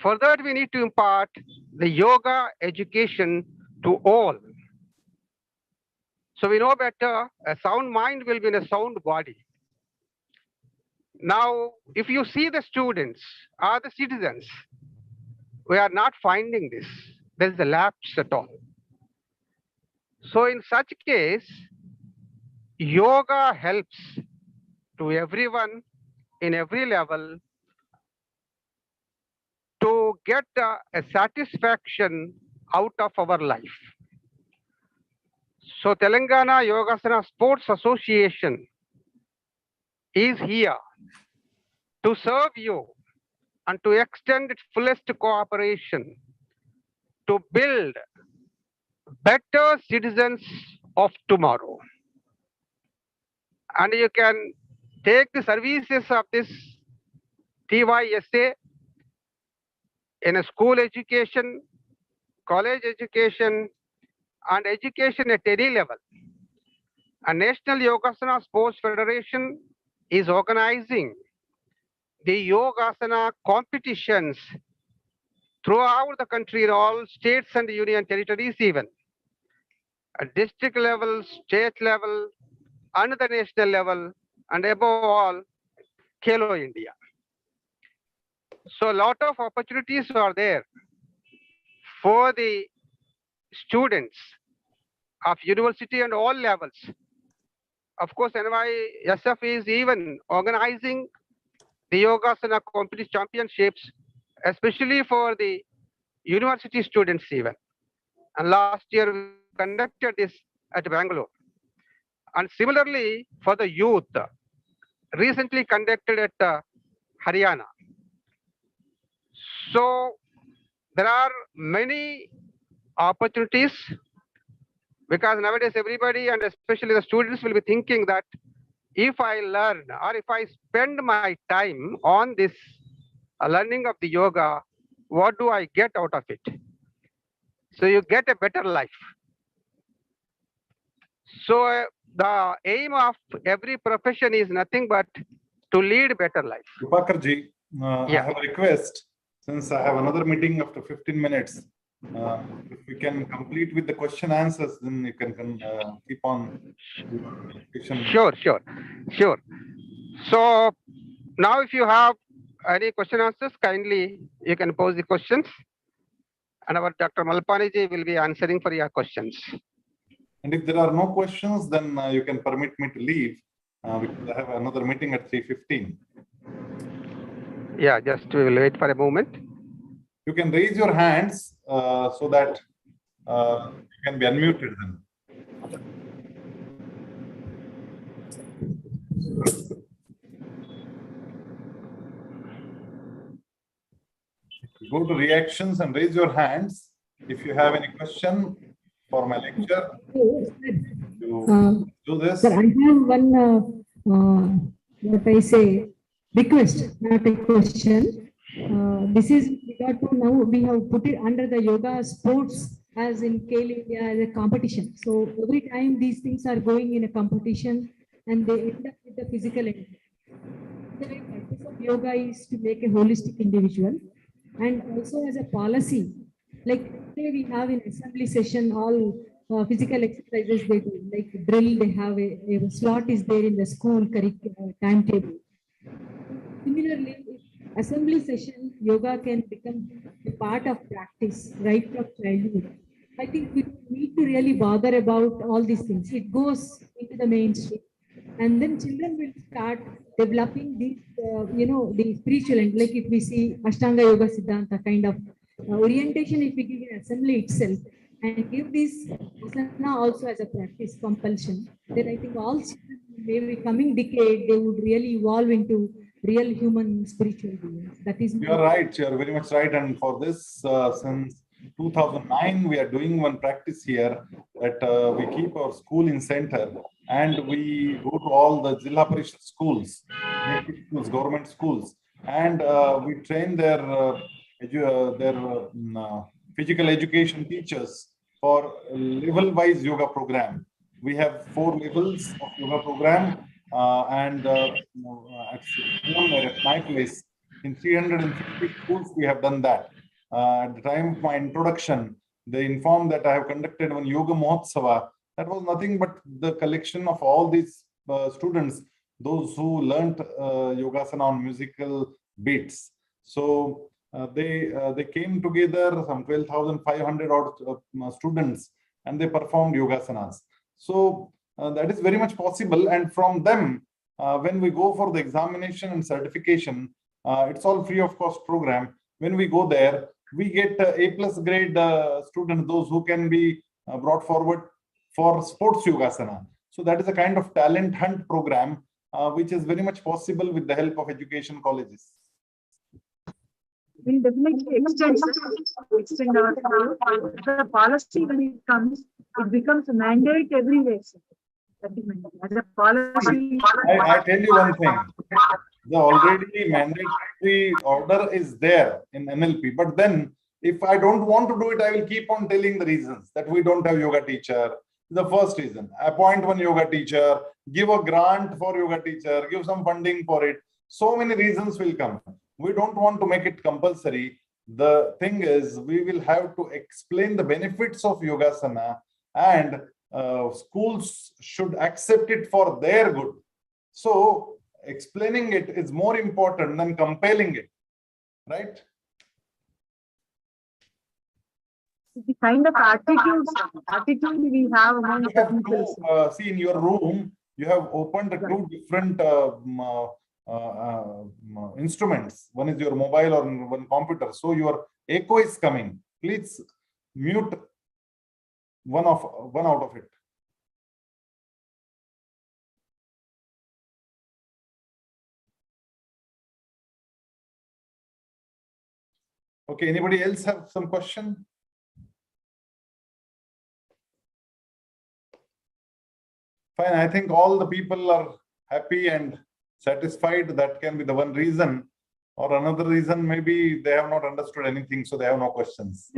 Speaker 5: For that, we need to impart the yoga education to all. So we know better, a sound mind will be in a sound body. Now, if you see the students or the citizens, we are not finding this. There is a lapse at all. So in such case, yoga helps to everyone in every level to get a satisfaction out of our life. So Telangana Yogasana Sports Association is here to serve you and to extend its fullest cooperation to build better citizens of tomorrow. And you can take the services of this TYSA in a school education, college education, and education at any level. A National Yogasana Sports Federation is organizing the Yogasana competitions throughout the country in all states and union territories even. At district level, state level, and the national level, and above all, Khelo India. So a lot of opportunities are there for the students of university and all levels. Of course, NYSF is even organizing the Yogasana competition championships, especially for the university students even. And last year we conducted this at Bangalore. And similarly for the youth, recently conducted at Haryana. So there are many opportunities because nowadays everybody and especially the students will be thinking that if I learn or if I spend my time on this learning of the yoga, what do I get out of it? So you get a better life. So the aim of every profession is nothing but to lead better life.
Speaker 4: Kripakarji, I have a request. Since I have another meeting after 15 minutes, if we can complete with the question answers, then you can keep on.
Speaker 5: Sure. So now if you have any question answers, kindly you can pose the questions, and our Dr. Malpaniji will be answering for your questions.
Speaker 4: And if there are no questions, then you can permit me to leave because I have another meeting at 3:15.
Speaker 5: Yeah, just we will wait for a moment.
Speaker 4: You can raise your hands so that you can be unmuted then. Go to reactions and raise your hands if you have any question for my lecture. Do this.
Speaker 2: Sir, I have one, what I say, request, not a question. This is regard to now we have put it under the yoga sports as in Kale India as a competition. So every time these things are going in a competition and they end up with the physical end. The purpose of yoga is to make a holistic individual, and also as a policy, like today we have in assembly session all physical exercises they do, like drill, they have a slot is there in the school curriculum timetable. Similarly, assembly session, yoga can become a part of practice right from childhood. I think we need to really bother about all these things. It goes into the mainstream, and then children will start developing these, the spiritual end. Like if we see Ashtanga Yoga Siddhanta kind of orientation, if we give in assembly itself and give this asana also as a practice compulsion, then I think all children, maybe coming decade, they would really evolve into real human spiritual beings. That is.
Speaker 4: You are right. You are very much right. And for this, since 2009, we are doing one practice here that we keep our school in center and we go to all the Jilla Parishad schools, government schools, and we train their physical education teachers for level-wise yoga program. We have 4 levels of yoga program, and at my place, in 350 schools, we have done that. At the time of my introduction, they informed that I have conducted one Yoga Mahotsava. That was nothing but the collection of all these students, those who learnt Yogasana on musical beats. So they came together, some 12,500 odd students, and they performed Yogasanas. So that is very much possible. And from them, when we go for the examination and certification, it's all free of cost program. When we go there, we get A+ grade students, those who can be brought forward for sports Yogasana. So that is a kind of talent hunt program, which is very much possible with the help of education colleges.
Speaker 6: We'll definitely extend our the policy when it comes, it becomes a mandate everywhere. As a policy.
Speaker 4: I tell you one thing. The already mandatory order is there in NLP, but then if I don't want to do it, I will keep on telling the reasons that we don't have yoga teacher. The first reason, appoint one yoga teacher, give a grant for yoga teacher, give some funding for it. So many reasons will come. We don't want to make it compulsory. The thing is, we will have to explain the benefits of Yogasana, and schools should accept it for their good. So explaining it is more important than compelling it, right?
Speaker 6: The kind of attitude we have among the people.
Speaker 4: See, in your room, you have opened 2 different instruments. One is your mobile or one computer. So your echo is coming. Please mute one out of it. Okay, anybody else have some question? Fine, I think all the people are happy and satisfied. That can be the one reason, or another reason, maybe they have not understood anything, so they have no questions.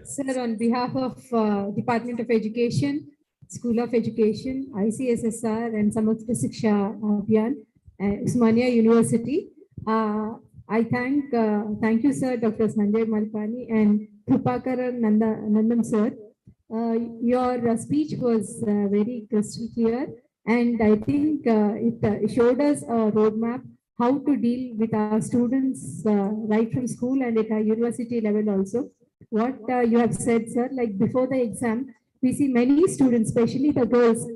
Speaker 1: Sir, on behalf of Department of Education, School of Education, ICSSR, and Samasta Shiksha Abhiyan, Usmania University, I thank you, sir, Dr. Sanjay Malpani and Krupakaran Nandam, sir. Your speech was very crystal clear, and I think it showed us a roadmap how to deal with our students right from school and at our university level also. What you have said, sir, like before the exam, we see many students, especially the girls,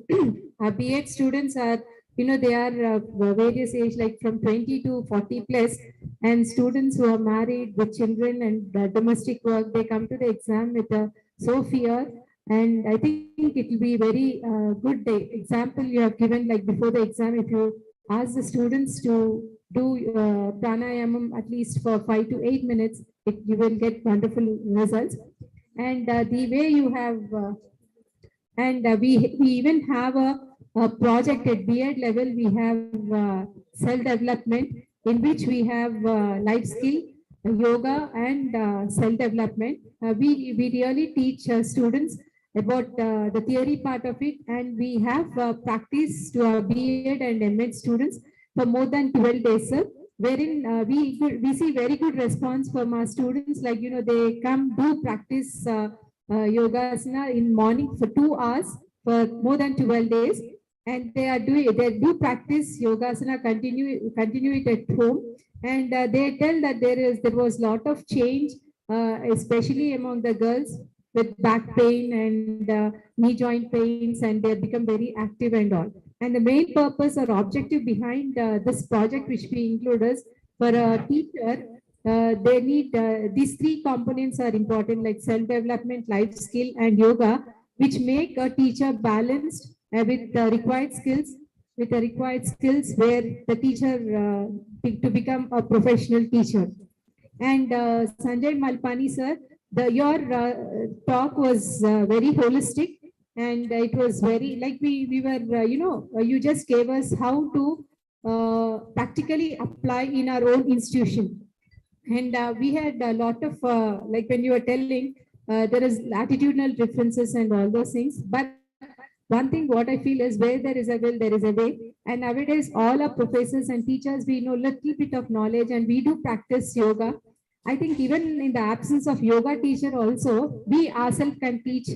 Speaker 1: our B.Ed students are, they are various age, like from 20 to 40 plus, and students who are married with children and domestic work, they come to the exam with so fear. And I think it will be very good example you have given, like before the exam, if you ask the students to do pranayamam at least for 5 to 8 minutes, you will get wonderful results. And the way you have, we even have a project at B.Ed level, we have self-development in which we have life skill, yoga and self-development. We really teach students about the theory part of it, and we have practice to our B.Ed and M.Ed students for more than 12 days, sir, wherein we see very good response from our students, like, they come do practice yogasana in morning for 2 hours for more than 12 days, and they do practice yogasana, continue it at home, and they tell that there was lot of change, especially among the girls with back pain and knee joint pains, and they become very active and all. And the main purpose or objective behind this project, which we include, is for a teacher, they need these three components are important, like self-development, life skill, and yoga, which make a teacher balanced with the required skills, where the teacher to become a professional teacher. And Sanjay Malpani, sir, your talk was very holistic, and it was very, like we were, you just gave us how to practically apply in our own institution. And we had a lot of, like when you were telling, there is latitudinal differences and all those things. But one thing what I feel is, where there is a will, there is a way. And nowadays, all our professors and teachers, we know little bit of knowledge, and we do practice yoga. I think even in the absence of yoga teacher also, we ourselves can teach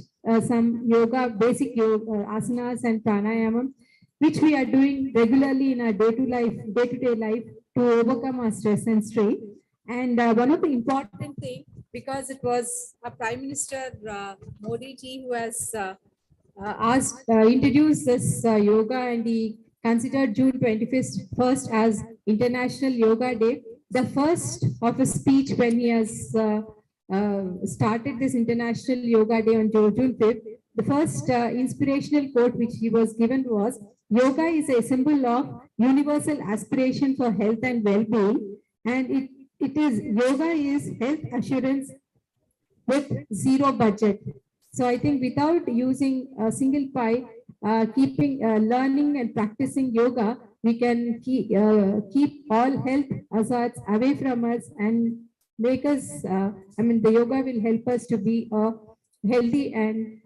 Speaker 1: some yoga, basic yoga, asanas and pranayamam, which we are doing regularly in our day-to-day life to overcome our stress and strain. And one of the important thing, because it was a Prime Minister Modi ji who has introduced this yoga, and he considered June 21st as International Yoga Day. The first of his speech when he has started this International Yoga Day on June 5th, the first inspirational quote which he was given was, "Yoga is a symbol of universal aspiration for health and well-being, and yoga is health assurance with zero budget." So I think without using a single pie, learning and practicing yoga, we can keep all health hazards away from us and make us, the yoga will help us to be a healthy and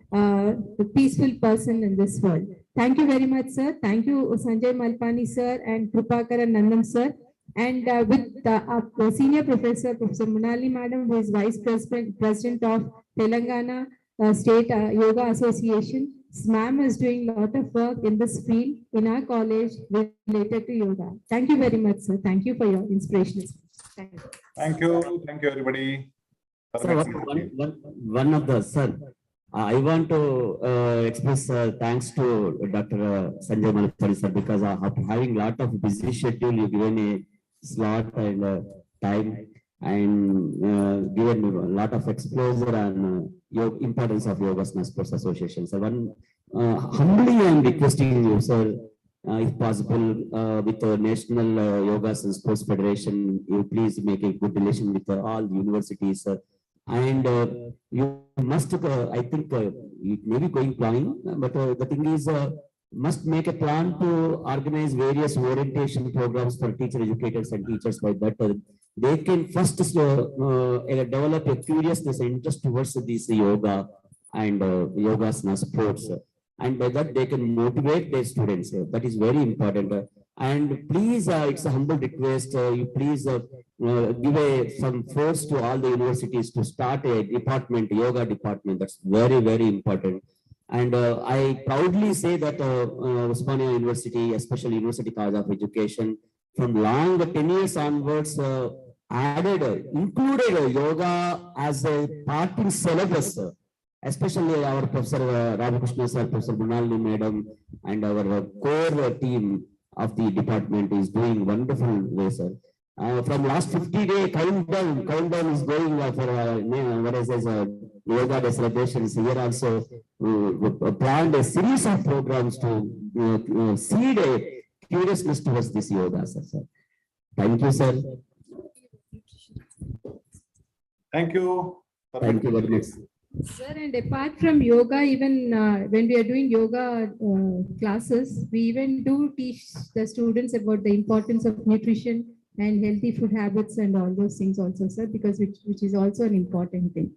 Speaker 1: peaceful person in this world. Thank you very much, sir. Thank you, Sanjay Malpani, sir, and Krupakaran Nandam, sir. And with our senior professor, Professor Munali Madam, who is Vice President of Telangana State Yoga Association. Ma'am is doing a lot of work in this field in our college related to yoga. Thank you very much, sir. Thank you for your inspirational speech.
Speaker 4: Thank you. Thank you, everybody.
Speaker 3: So one of the, sir, I want to express thanks to Dr. Sanjay Malpani, sir, because after having a lot of busy schedule, you given a slot and time, and given a lot of exposure on importance of Yogasana Sports Association. So humbly I am requesting you, sir, if possible, with the National Yogasana Sports Federation, you please make a good relation with all universities, and you must, I think, it may be going planning, but the thing is, must make a plan to organize various orientation programs for teacher educators and teachers. By that, they can first develop a curiousness and interest towards this yoga and yogasana sports, and by that they can motivate their students. That is very important. And please, it's a humble request, you please give some force to all the universities to start a department, yoga department. That's very, very important. And I proudly say that Osmania University, especially University College of Education, from long 10 years onwards, included yoga as a part in syllabus, especially our Professor Ramakrishna sir, Professor Bunalni madam, and our core team of the department is doing wonderful way, sir. From last 50-day countdown is going for what I say, yoga day celebrations. Here also planned a series of programs to seed a curiousness towards this yoga, sir. Thank you, sir.
Speaker 4: Thank you.
Speaker 3: Thank you very much.
Speaker 1: Sir, and apart from yoga, even when we are doing yoga classes, we even do teach the students about the importance of nutrition and healthy food habits and all those things also, sir, because which is also an important thing.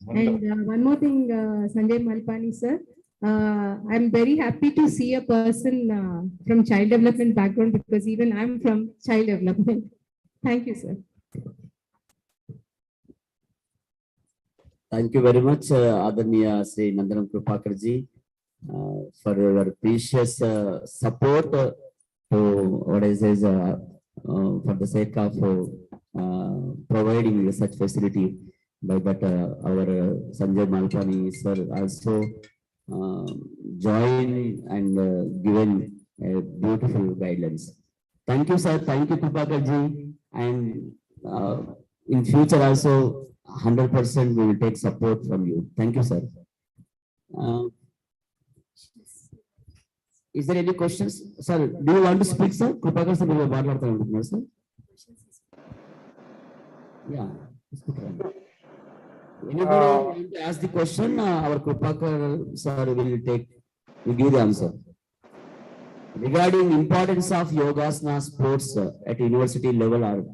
Speaker 4: Wonderful.
Speaker 1: And one more thing, Sanjay Malpaniji, sir, I'm very happy to see a person from child development background, because even I'm from child development. Thank you, sir.
Speaker 3: Thank you very much, Adaniya Sri Nandanam Krupakarji, for your precious support to what I say, for the sake of providing such facility. By that, our Sanjay Malpani sir also joined and given a beautiful guidelines. Thank you, sir. Thank you, Krupakarji. And in future also, 100% we will take support from you. Thank you, sir. Is there any questions? Sir, do you want to speak, sir? Krupakar sir, sir? Yeah. Anybody want to ask the question? Our Krupakar sir will give the answer. Regarding importance of Yogasana sports at university level or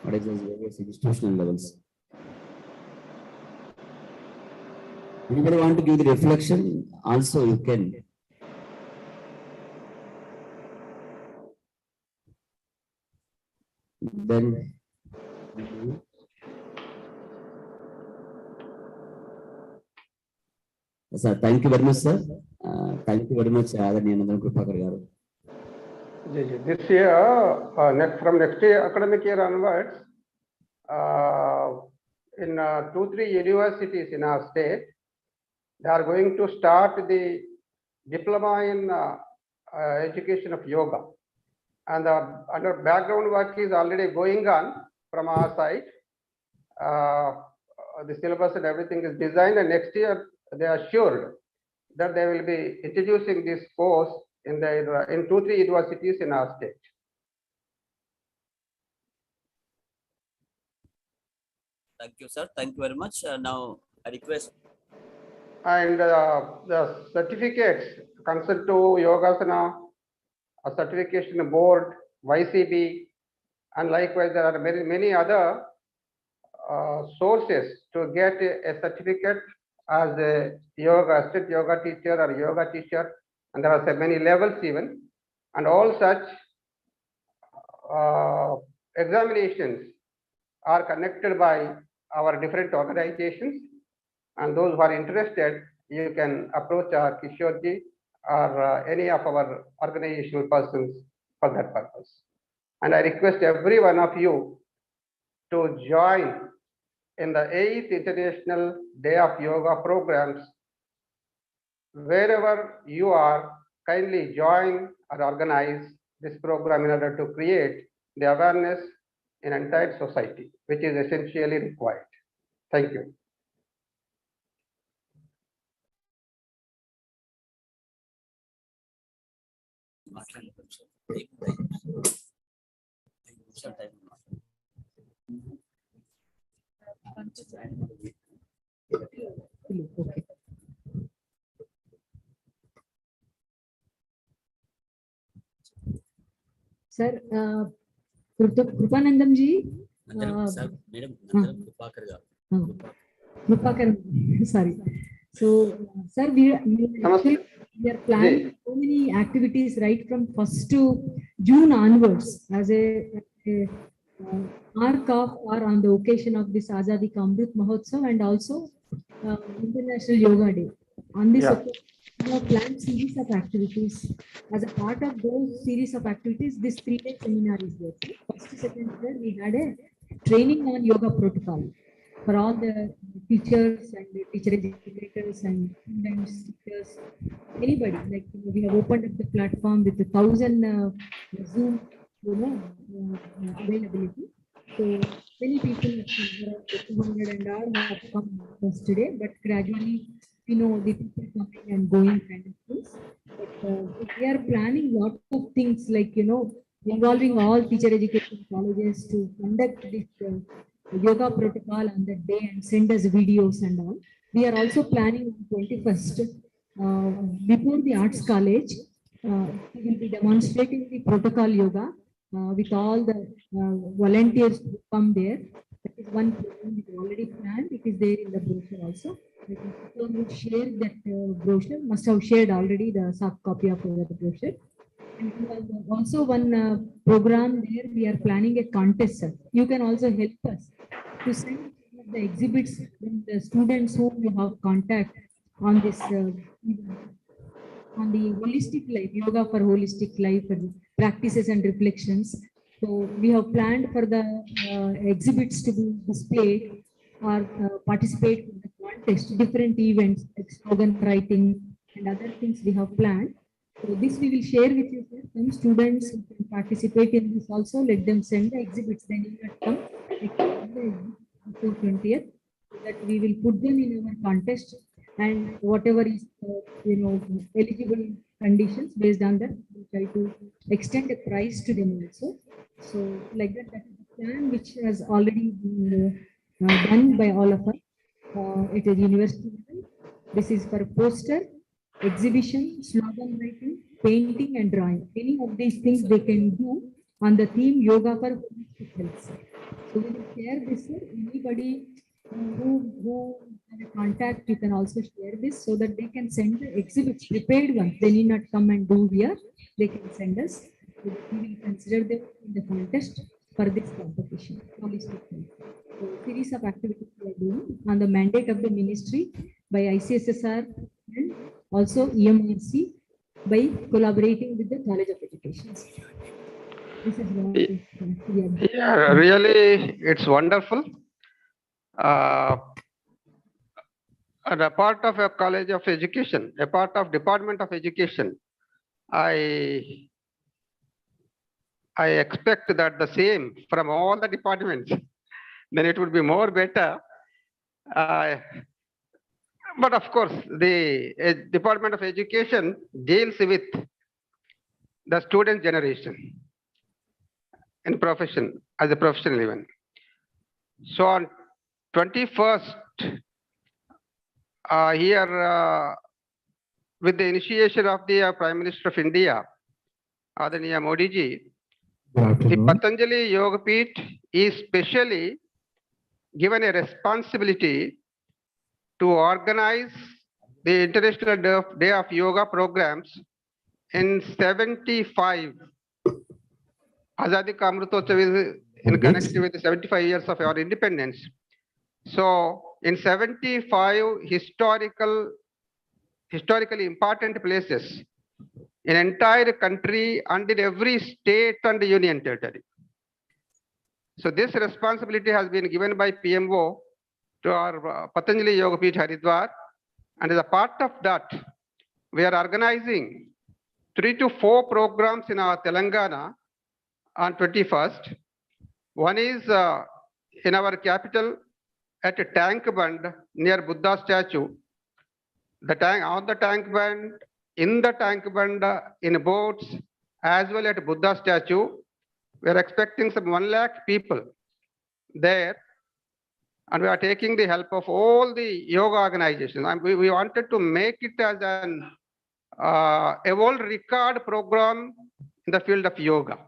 Speaker 3: what is various institutional levels. Anybody want to give the reflection? Also, you can. Then. Sir, thank you very much, sir. Thank you very much, Adaniya Nandanam Krupakar garu.
Speaker 5: This year, from next year, academic year onwards, in 2-3 universities in our state, they are going to start the diploma in education of yoga. And under background work is already going on from our side. The syllabus and everything is designed, and next year they are assured that they will be introducing this course in 2-3 universities in our state.
Speaker 3: Thank you, sir. Thank you very much. Now, I request.
Speaker 5: And the certificates concerned to Yogasana, a certification board, YCB, and likewise there are many other sources to get a certificate as a state yoga teacher or yoga teacher, and there are many levels even, and all such examinations are conducted by our different organizations, and those who are interested, you can approach our Kishorji or any of our organizational persons for that purpose. And I request every one of you to join in the 8th International Day of Yoga programs. Wherever you are, kindly join or organize this program in order to create the awareness in entire society, which is essentially required. Thank you.
Speaker 2: Sir, Krupanandam ji. Sorry. So, sir, we are planning so many activities right from 1st to June onwards, as a mark of or on the occasion of this Azadi Ka Amrit Mahotsav and also International Yoga Day. On this occasion, we have planned series of activities. As a part of those series of activities, this 3-day seminar is there. First, second, third, we had a training on yoga protocol for all the teachers and the teacher educators and students, teachers, anybody. Like we have opened up the platform with 1,000 Zoom, availability. So many people, around 200 and all, have come yesterday, but gradually we know the people coming and going kind of things. But we are planning lot of things like involving all teacher education colleges to conduct this yoga protocol on that day and send us videos and all. We are also planning on 21st before the Arts College. We will be demonstrating the protocol yoga with all the volunteers who come there. That is one program we already planned. It is there in the brochure also. I think someone would share that brochure. Must have shared already the soft copy of the brochure. And also one program there we are planning a contest, sir. You can also help us to send the exhibits when the students who you have contact on this on the holistic life, yoga for holistic life practices and reflections. So we have planned for the exhibits to be displayed or participate in the contest, different events like slogan writing and other things we have planned. So this we will share with you, sir. Some students who can participate in this also, let them send the exhibits. Then you can come before 20th, so that we will put them in our contest, and whatever is eligible conditions, based on that we try to extend a prize to them also. So like that is the plan which has already been done by all of us at a university level. This is for poster, exhibition, slogan writing, painting and drawing. Any of these things they can do on the theme yoga for holistic health. So we will share this, sir. Anybody who have a contact, you can also share this so that they can send the exhibits, prepared ones. They need not come and do here. They can send us. We will consider them in the contest for this competition. Holistic health. So series of activities we are doing on the mandate of the ministry by ICSSR and also EMRC by collaborating with the College of Education. This is what we are doing.
Speaker 5: Yeah, really, it's wonderful. And a part of a College of Education, a part of Department of Education, I expect that the same from all the departments, then it would be more better. But of course, the Department of Education deals with the student generation in profession, as a professional even. So on 21st, here with the initiation of the Prime Minister of India, Adaniya Modi ji, the Patanjali Yoga Peeth is specially given a responsibility to organize the International Day of Yoga programs in 75. Azadi Ka Amritotsav is in connection with the 75 years of our independence. So in 75 historically important places in entire country and in every state and union territory. So this responsibility has been given by PMO to our Patanjali Yoga Peeth Haridwar, and as a part of that, we are organizing 3 to 4 programs in our Telangana on 21st. One is in our capital at a tank bund near Buddha statue. The tank on the tank bund, in the tank bund, in boats, as well as at Buddha statue. We are expecting some 1 lakh people there, and we are taking the help of all the yoga organizations. And we wanted to make it as an a world record program in the field of yoga.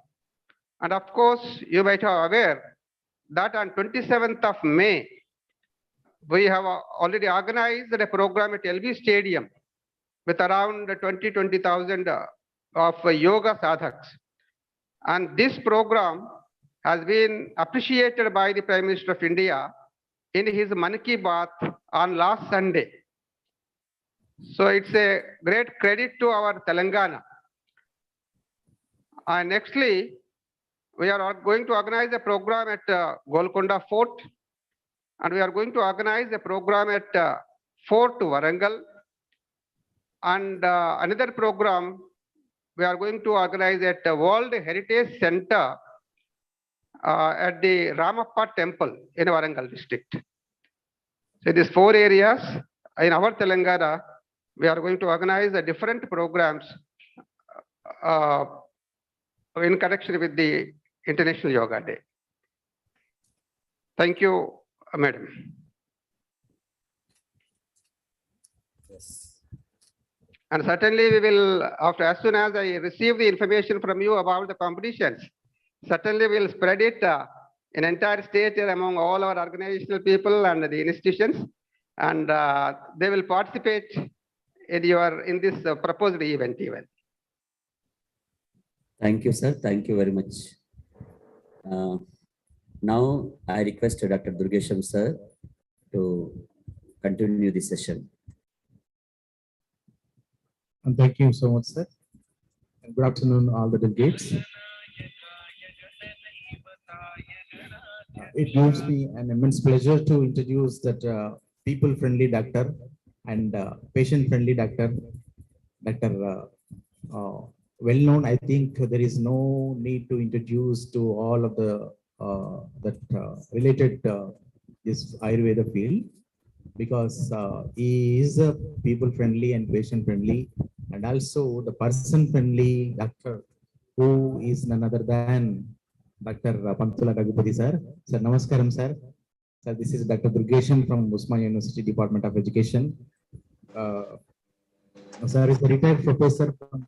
Speaker 5: And of course, you might have aware that on 27th of May, we have already organized a program at LV Stadium with around 20,000 of yoga sadhaks. And this program has been appreciated by the Prime Minister of India in his Mann Ki Baat on last Sunday. So it's a great credit to our Telangana. And nextly, we are going to organize a program at Golconda Fort, and we are going to organize a program at Fort Warangal, and another program we are going to organize at the World Heritage Center at the Ramappa Temple in Warangal district. So these 4 areas in our Telangana, we are going to organize the different programs in connection with the International Yoga Day. Thank you, Madam.
Speaker 3: Yes.
Speaker 5: And certainly we will, after as soon as I receive the information from you about the competitions, certainly we will spread it in entire state among all our organizational people and the institutions, and they will participate in this proposed event even.
Speaker 3: Thank you, sir. Thank you very much. Now I request Dr. Durgesham sir to continue the session.
Speaker 7: And thank you so much, sir. And good afternoon, all the delegates. It gives me an immense pleasure to introduce that people-friendly doctor and patient-friendly doctor. Well-known, I think there is no need to introduce to all of the related this Ayurveda field, because he is a people-friendly and patient-friendly, and also the person-friendly doctor, who is none other than Dr. Pantula Ragupati sir. Sir, namaskaram sir. Sir, this is Dr. Durgesham from Usmania University Department of Education. Sir is a retired professor from